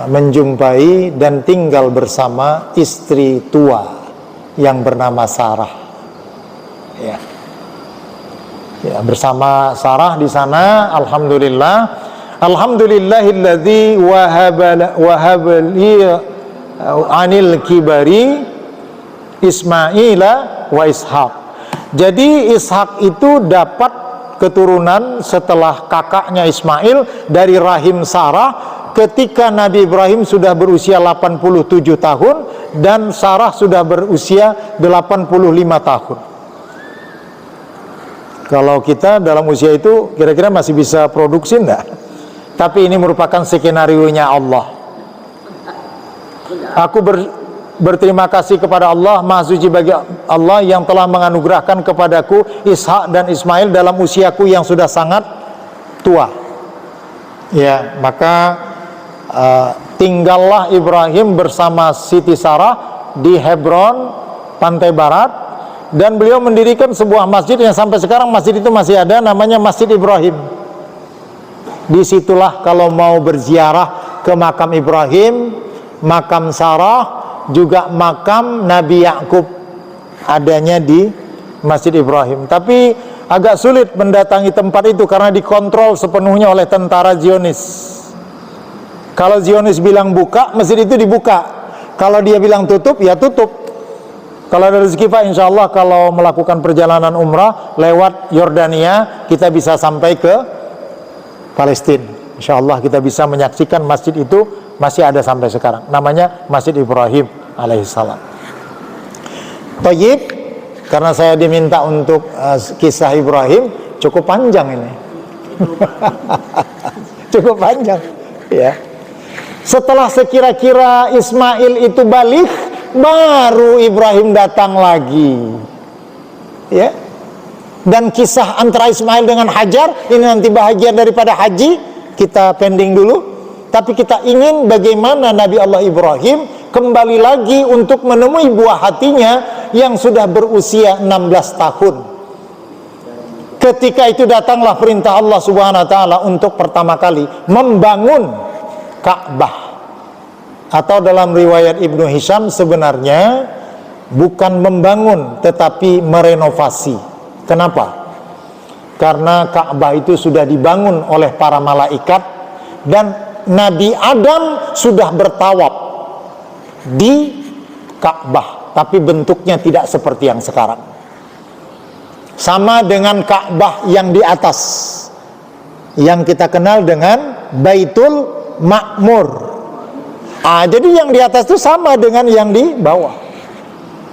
menjumpai dan tinggal bersama istri tua yang bernama Sarah. Ya, bersama Sarah di sana. Alhamdulillahilladzi wahaba li anil kibari Ismaila wa Ishaq. Jadi Ishak itu dapat keturunan setelah kakaknya Ismail dari rahim Sarah ketika Nabi Ibrahim sudah berusia 87 tahun dan Sarah sudah berusia 85 tahun. Kalau kita dalam usia itu kira-kira masih bisa produksi enggak? Tapi ini merupakan skenario-nya Allah. Aku berterima kasih kepada Allah, Maha Suci bagi Allah yang telah menganugerahkan kepadaku Ishak dan Ismail dalam usiaku yang sudah sangat tua. Ya, maka tinggallah Ibrahim bersama Siti Sarah di Hebron, pantai barat, dan beliau mendirikan sebuah masjid yang sampai sekarang masjid itu masih ada, namanya Masjid Ibrahim. Disitulah kalau mau berziarah ke makam Ibrahim, makam Sarah, juga makam Nabi Yakub adanya di Masjid Ibrahim. Tapi agak sulit mendatangi tempat itu karena dikontrol sepenuhnya oleh tentara Zionis. Kalau Zionis bilang buka, masjid itu dibuka. Kalau dia bilang tutup, ya tutup. Kalau ada rezeki Pak, insya Allah kalau melakukan perjalanan umrah lewat Yordania, kita bisa sampai ke Palestina. Insya Allah kita bisa menyaksikan masjid itu masih ada sampai sekarang. Namanya Masjid Ibrahim alaihissalam. Tayyib, karena saya diminta untuk kisah Ibrahim, cukup panjang ini. Cukup panjang, ya. Setelah sekira-kira Ismail itu balik, baru Ibrahim datang lagi, ya. Dan kisah antara Ismail dengan Hajar ini nanti bahagian daripada haji, kita pending dulu. Tapi kita ingin bagaimana Nabi Allah Ibrahim kembali lagi untuk menemui buah hatinya yang sudah berusia 16 tahun. Ketika itu datanglah perintah Allah Subhanahu wa taala untuk pertama kali membangun Ka'bah. Atau dalam riwayat Ibnu Hisham sebenarnya bukan membangun tetapi merenovasi. Kenapa? Karena Ka'bah itu sudah dibangun oleh para malaikat dan Nabi Adam sudah bertawaf di Ka'bah, tapi bentuknya tidak seperti yang sekarang. Sama dengan Ka'bah yang di atas, yang kita kenal dengan Baitul Ma'mur. Jadi yang di atas itu sama dengan yang di bawah.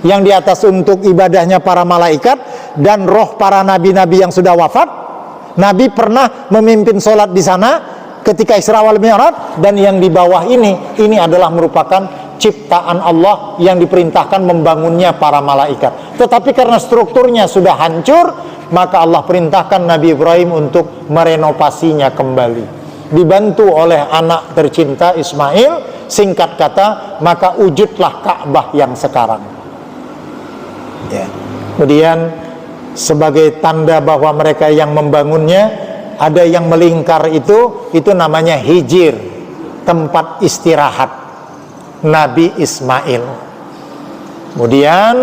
Yang di atas untuk ibadahnya para malaikat dan roh para nabi-nabi yang sudah wafat. Nabi pernah memimpin sholat di sana ketika Isra wal Mi'raj, dan yang di bawah ini adalah merupakan ciptaan Allah yang diperintahkan membangunnya para malaikat. Tetapi karena strukturnya sudah hancur, maka Allah perintahkan Nabi Ibrahim untuk merenovasinya kembali. Dibantu oleh anak tercinta Ismail, singkat kata, maka wujudlah Ka'bah yang sekarang. Ya. Kemudian sebagai tanda bahwa mereka yang membangunnya, ada yang melingkar itu namanya hijir, tempat istirahat Nabi Ismail. Kemudian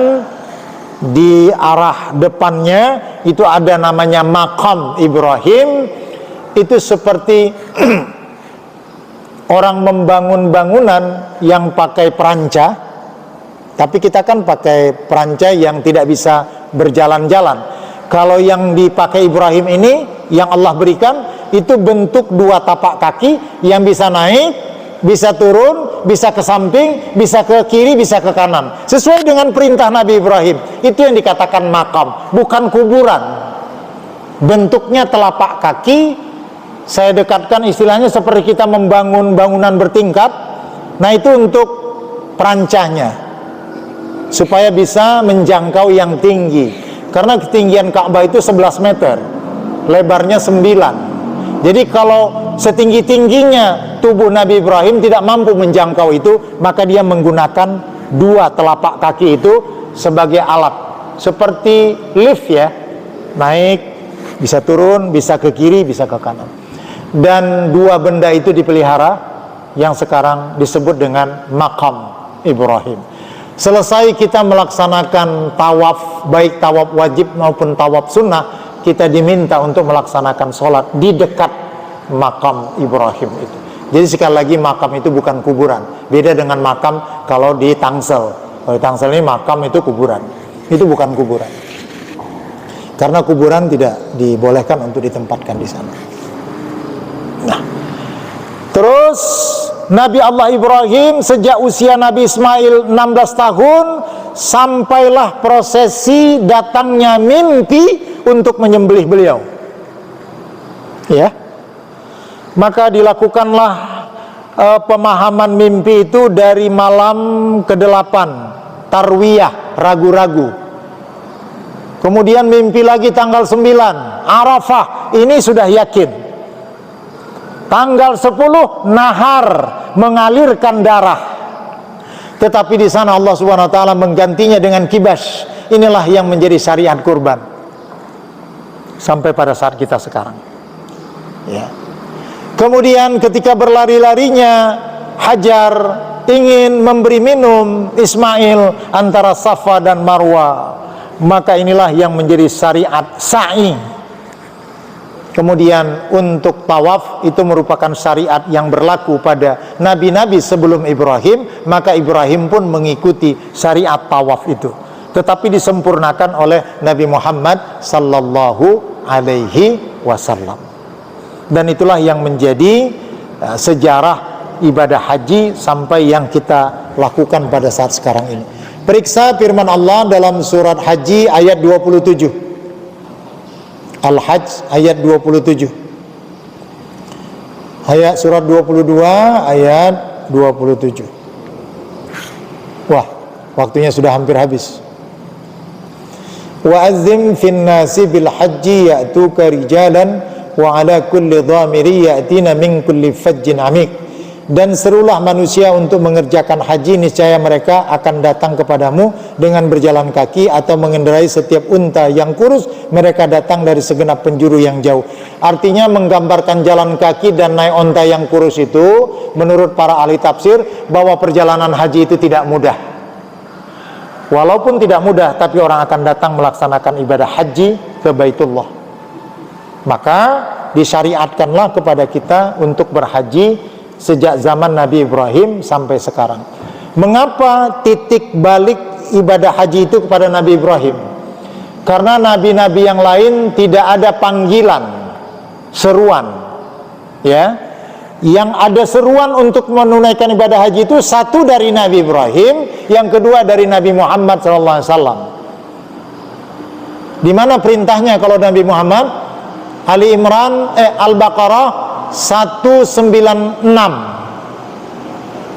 di arah depannya itu ada namanya Maqam Ibrahim. Itu seperti orang membangun bangunan yang pakai peranca, tapi kita kan pakai peranca yang tidak bisa berjalan-jalan. Kalau yang dipakai Ibrahim ini, yang Allah berikan, itu bentuk dua tapak kaki yang bisa naik, bisa turun, bisa ke samping, bisa ke kiri, bisa ke kanan, sesuai dengan perintah Nabi Ibrahim. Itu yang dikatakan makam, bukan kuburan. Bentuknya telapak kaki. Saya dekatkan istilahnya seperti kita membangun bangunan bertingkat. Nah, itu untuk perancanya, supaya bisa menjangkau yang tinggi. Karena ketinggian Ka'bah itu 11 meter, lebarnya 9. Jadi kalau setinggi-tingginya tubuh Nabi Ibrahim tidak mampu menjangkau itu, maka dia menggunakan dua telapak kaki itu sebagai alat, seperti lift ya, naik, bisa turun, bisa ke kiri, bisa ke kanan. Dan dua benda itu dipelihara, yang sekarang disebut dengan Maqam Ibrahim. Selesai kita melaksanakan tawaf, baik tawaf wajib maupun tawaf sunnah, kita diminta untuk melaksanakan sholat di dekat Maqam Ibrahim itu. Jadi sekali lagi, makam itu bukan kuburan. Beda dengan makam kalau di Tangsel. Kalau di Tangsel ini makam itu kuburan. Itu bukan kuburan. Karena kuburan tidak dibolehkan untuk ditempatkan di sana. Nah, terus Nabi Allah Ibrahim sejak usia Nabi Ismail 16 tahun, sampailah prosesi datangnya mimpi untuk menyembelih beliau. Ya. Maka dilakukanlah pemahaman mimpi itu dari malam ke-8, tarwiyah, ragu-ragu. Kemudian mimpi lagi tanggal 9, Arafah, ini sudah yakin. Tanggal 10, nahar, mengalirkan darah. Tetapi di sana Allah Subhanahu wa taala menggantinya dengan kibas. Inilah yang menjadi syariat kurban sampai pada saat kita sekarang. Ya. Kemudian ketika berlari-larinya Hajar ingin memberi minum Ismail antara Safa dan Marwa, maka inilah yang menjadi syariat sa'i. Kemudian untuk tawaf itu merupakan syariat yang berlaku pada nabi-nabi sebelum Ibrahim, maka Ibrahim pun mengikuti syariat tawaf itu, tetapi disempurnakan oleh Nabi Muhammad sallallahu alaihi wasallam. Dan itulah yang menjadi sejarah ibadah haji sampai yang kita lakukan pada saat sekarang ini. Periksa firman Allah dalam surat Haji ayat 27. Al-Hajj ayat 27. Ayat surat 22 ayat 27. Wah, waktunya sudah hampir habis. Wa azzim fin nasi bil haji ya'tuka rijalan wa ala kulli dhamiri ya'tina min kulli fajjin amik. Dan serulah manusia untuk mengerjakan haji, niscaya mereka akan datang kepadamu dengan berjalan kaki atau mengendarai setiap unta yang kurus. Mereka datang dari segenap penjuru yang jauh. Artinya menggambarkan jalan kaki dan naik unta yang kurus itu, menurut para ahli tafsir, bahwa perjalanan haji itu tidak mudah. Walaupun tidak mudah, tapi orang akan datang melaksanakan ibadah haji ke Baitullah. Maka disyariatkanlah kepada kita untuk berhaji sejak zaman Nabi Ibrahim sampai sekarang. Mengapa titik balik ibadah haji itu kepada Nabi Ibrahim? Karena nabi-nabi yang lain tidak ada panggilan, seruan, ya. Yang ada seruan untuk menunaikan ibadah haji itu satu dari Nabi Ibrahim, yang kedua dari Nabi Muhammad SAW. Di mana perintahnya kalau Nabi Muhammad? Ali Imran, Al-Baqarah 196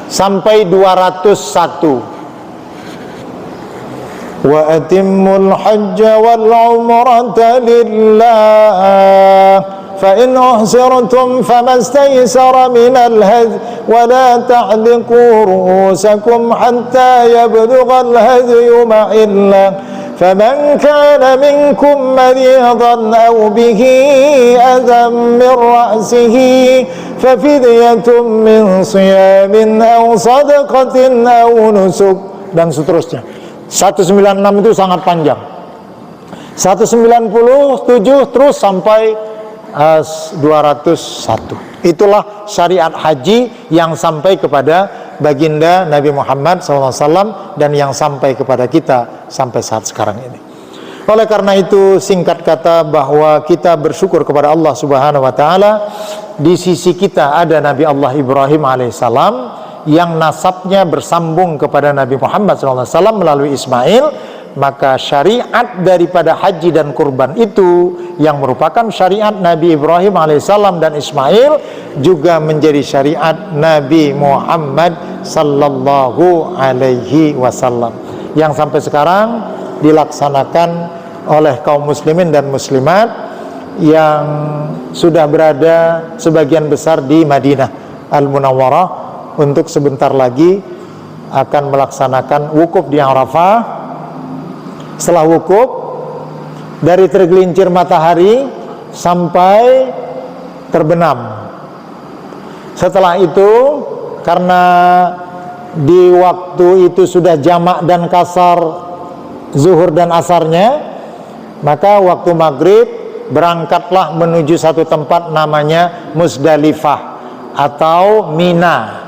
sampai 201. Wa atimmul hajja wal umrata lillah fa in uhsirtum famastaysara minal hadyi wa la tahliqu ru'usakum hatta yablugha al-hadyu mahillah. فمن كان منكم مريضا أو به أذى من رأسه ففدية من صيام أو صدقة أو نسك, dan seterusnya. 196 itu sangat panjang. 197 terus sampai 201. Itulah syariat haji yang sampai kepada baginda Nabi Muhammad SAW dan yang sampai kepada kita sampai saat sekarang ini. Oleh karena itu, singkat kata, bahwa kita bersyukur kepada Allah Subhanahu wa taala, di sisi kita ada Nabi Allah Ibrahim alaihissalam yang nasabnya bersambung kepada Nabi Muhammad SAW melalui Ismail. Maka syariat daripada haji dan kurban itu yang merupakan syariat Nabi Ibrahim alaihissalam dan Ismail juga menjadi syariat Nabi Muhammad sallallahu alaihi wasallam yang sampai sekarang dilaksanakan oleh kaum muslimin dan muslimat yang sudah berada sebagian besar di Madinah Al-Munawwarah untuk sebentar lagi akan melaksanakan wukuf di Arafah. Setelah wukuf, dari tergelincir matahari sampai terbenam. Setelah itu, karena di waktu itu sudah jamak dan kasar zuhur dan asarnya, maka waktu maghrib berangkatlah menuju satu tempat namanya Musdalifah atau Mina.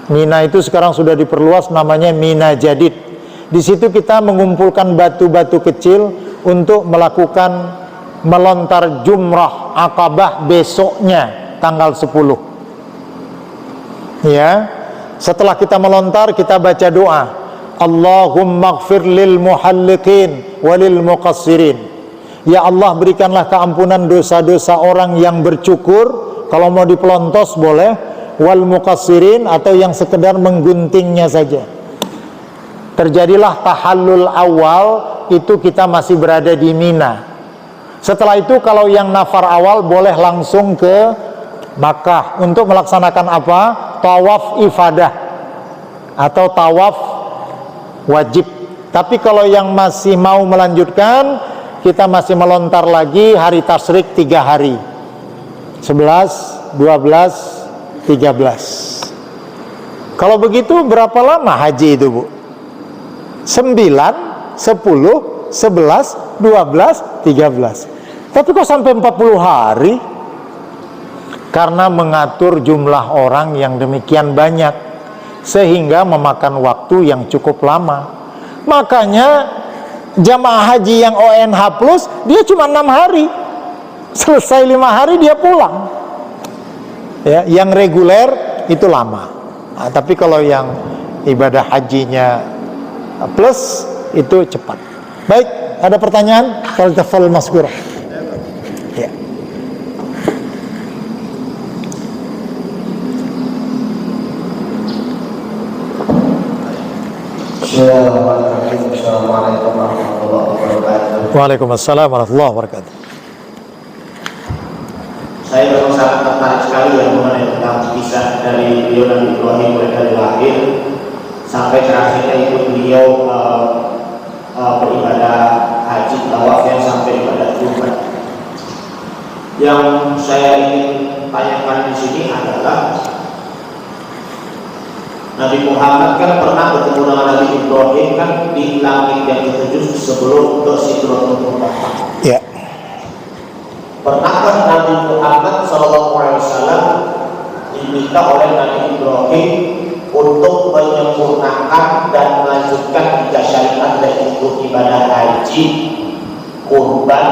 Mina itu sekarang sudah diperluas namanya Mina Jadid. Di situ kita mengumpulkan batu-batu kecil untuk melakukan melontar jumrah Aqabah besoknya tanggal 10. Ya. Setelah kita melontar, kita baca doa, Allahumma ighfir lil muhalliqin walil muqassirin. Ya Allah, berikanlah keampunan dosa-dosa orang yang bercukur, kalau mau dipelontos boleh, wal muqassirin atau yang sekedar mengguntingnya saja. Terjadilah tahallul awal, itu kita masih berada di Mina. Setelah itu kalau yang nafar awal boleh langsung ke Makkah untuk melaksanakan apa? Tawaf ifadah atau tawaf wajib. Tapi kalau yang masih mau melanjutkan, kita masih melontar lagi hari tasyrik 3 hari, 11, 12, 13. Kalau begitu berapa lama haji itu, Bu? 9, 10, 11, 12, 13. Tapi kok sampai 40 hari? Karena mengatur jumlah orang yang demikian banyak, sehingga memakan waktu yang cukup lama. Makanya jamaah haji yang ONH plus, dia cuma 6 hari. Selesai 5 hari dia pulang. Ya, yang reguler itu lama. Nah, tapi kalau yang ibadah hajinya plus itu cepat. Baik, ada pertanyaan? Kalau tafal maskurah. Ya.
Assalamualaikum warahmatullahi wabarakatuh.
Waalaikumsalam warahmatullahi wabarakatuh.
Saya memang sangat tertarik sekali yang mengenai tentang kisah dari beliau Nabi Ibrahim mulai dari lahir sampai terakhirnya itu beliau beribadah haji tawaf yang sampai ibadah kurban. Yang saya ingin tanyakan di sini adalah Nabi Muhammad kan pernah bertemu dengan Nabi Ibrahim kan di langit yang ketujuh sebelum ke Sidratul Muntaha.
Ya.
Pernahkah Nabi Muhammad SAW diminta oleh Nabi Ibrahim untuk menyempurnakan dan melanjutkan 3 syariat yaitu ibadah haji, kurban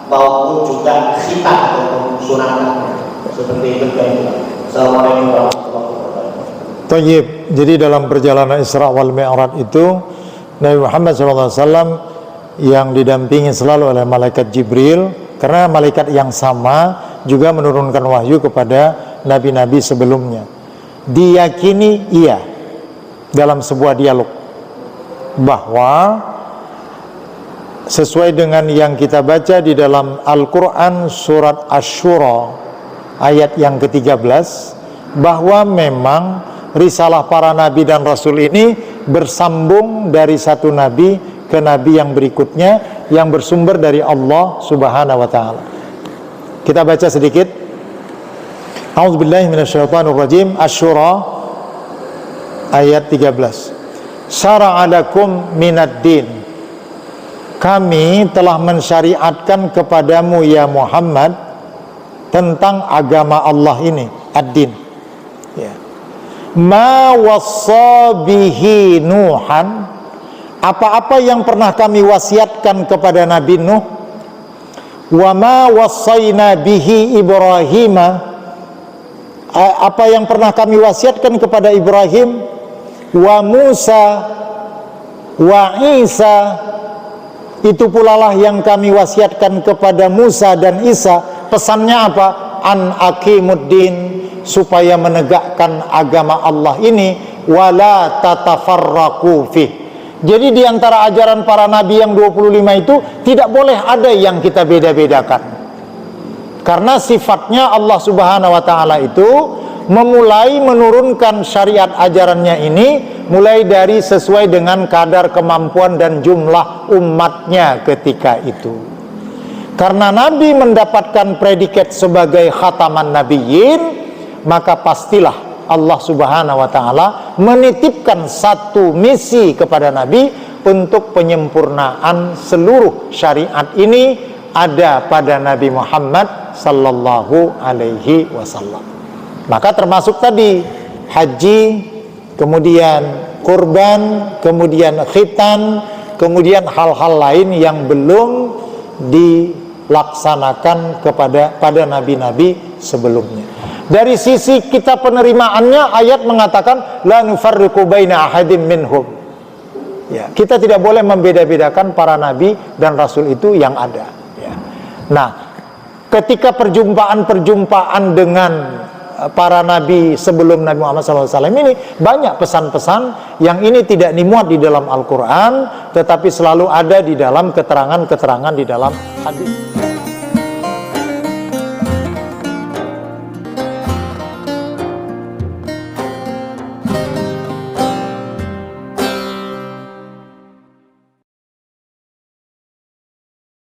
maupun juga khitan atau sunatan seperti itu kan? Assalamualaikum warahmatullahi wabarakatuh.
Tayyib. Jadi dalam perjalanan Isra wal Mi'raj itu Nabi Muhammad SAW yang didampingi selalu oleh malaikat Jibril, karena malaikat yang sama juga menurunkan wahyu kepada nabi-nabi sebelumnya. Diyakini iya dalam sebuah dialog bahwa sesuai dengan yang kita baca di dalam Al-Quran surat Asy-Syura ayat yang ke-13, bahwa memang risalah para nabi dan rasul ini bersambung dari satu nabi ke nabi yang berikutnya yang bersumber dari Allah Subhanahu wa taala. Kita baca sedikit. A'udzubillahi minasyaitonirrajim. Asy-Syura ayat 13. syara'a lakum minad din, kami telah mensyariatkan kepadamu ya Muhammad tentang agama Allah ini, ad-din, ya. Ma wassa bihi Nuhan, apa-apa yang pernah kami wasiatkan kepada Nabi Nuh, wa ma wassayna bihi Ibrahima, apa yang pernah kami wasiatkan kepada Ibrahim, wa Musa wa Isa, itu pula lah yang kami wasiatkan kepada Musa dan Isa. Pesannya apa? An aqimuddin, supaya menegakkan agama Allah ini, wala tatafarraqu fih. Jadi di antara ajaran para nabi yang 25 itu tidak boleh ada yang kita beda-bedakan. Karena sifatnya Allah Subhanahu wa taala itu memulai menurunkan syariat ajarannya ini mulai dari sesuai dengan kadar kemampuan dan jumlah umatnya ketika itu. Karena Nabi mendapatkan predikat sebagai khataman nabiyyin, maka pastilah Allah Subhanahu wa taala menitipkan satu misi kepada Nabi untuk penyempurnaan seluruh syariat ini ada pada Nabi Muhammad sallallahu alaihi wasallam. Maka termasuk tadi haji, kemudian kurban, kemudian khitan, kemudian hal-hal lain yang belum dilaksanakan pada nabi-nabi sebelumnya. Dari sisi kita penerimaannya, ayat mengatakan la nufarriqu baina ahadim minhum. Ya, kita tidak boleh membeda-bedakan para nabi dan rasul itu yang ada. Ya. Nah, ketika perjumpaan-perjumpaan dengan para nabi sebelum Nabi Muhammad SAW ini banyak pesan-pesan yang ini tidak dimuat di dalam Al-Quran, tetapi selalu ada di dalam keterangan-keterangan di dalam hadis.